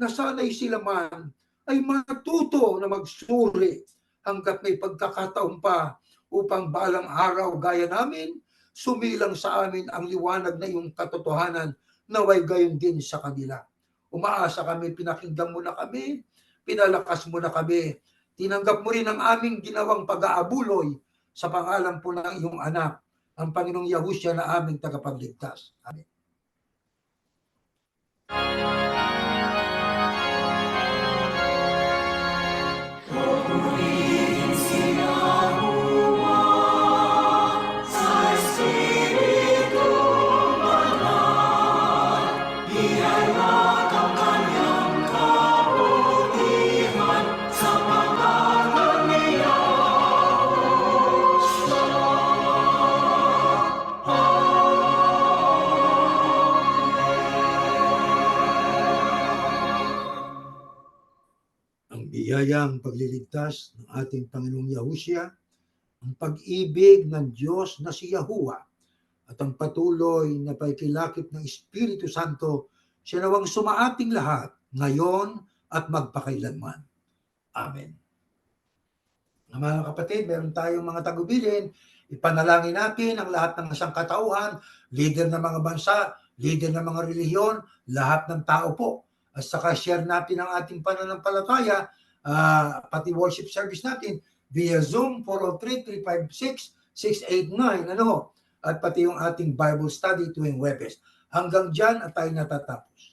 na sana'y sila man ay matuto na magsuri hanggat may pagkakataon pa upang balang araw gaya namin, sumilang sa amin ang liwanag na iyong katotohanan, naway gayon din sa kanila. Umaasa kami, pinakinggan mo na kami, pinalakas mo na kami, tinanggap mo rin ang aming ginawang pag-aabuloy sa pangalan po ng iyong anak, ang Panginoong Yahusya na aming tagapagligtas. Amen. Purihin si Yahuwah sa Espiritu Banal. Ihayag ang kanyang kabutihan sa pangalan ni Yahushua. Ang biyayang pagliligtas ng ating Panginoong Yahusya, ang pag-ibig ng Diyos na si Yahuwah, at ang patuloy na pagkilakip ng Espiritu Santo, siya nawang sumaating lahat, ngayon at magpakailanman. Amen. Mga kapatid, meron tayong mga tagubilin. Ipanalangin natin ang lahat ng sangkatauhan, leader ng mga bansa, leader ng mga relihiyon, lahat ng tao po. At saka share natin ang ating pananampalataya, pati worship service natin via Zoom 403-356-689, at pati yung ating Bible study tuwing Webes. Hanggang dyan at tayo natatapos.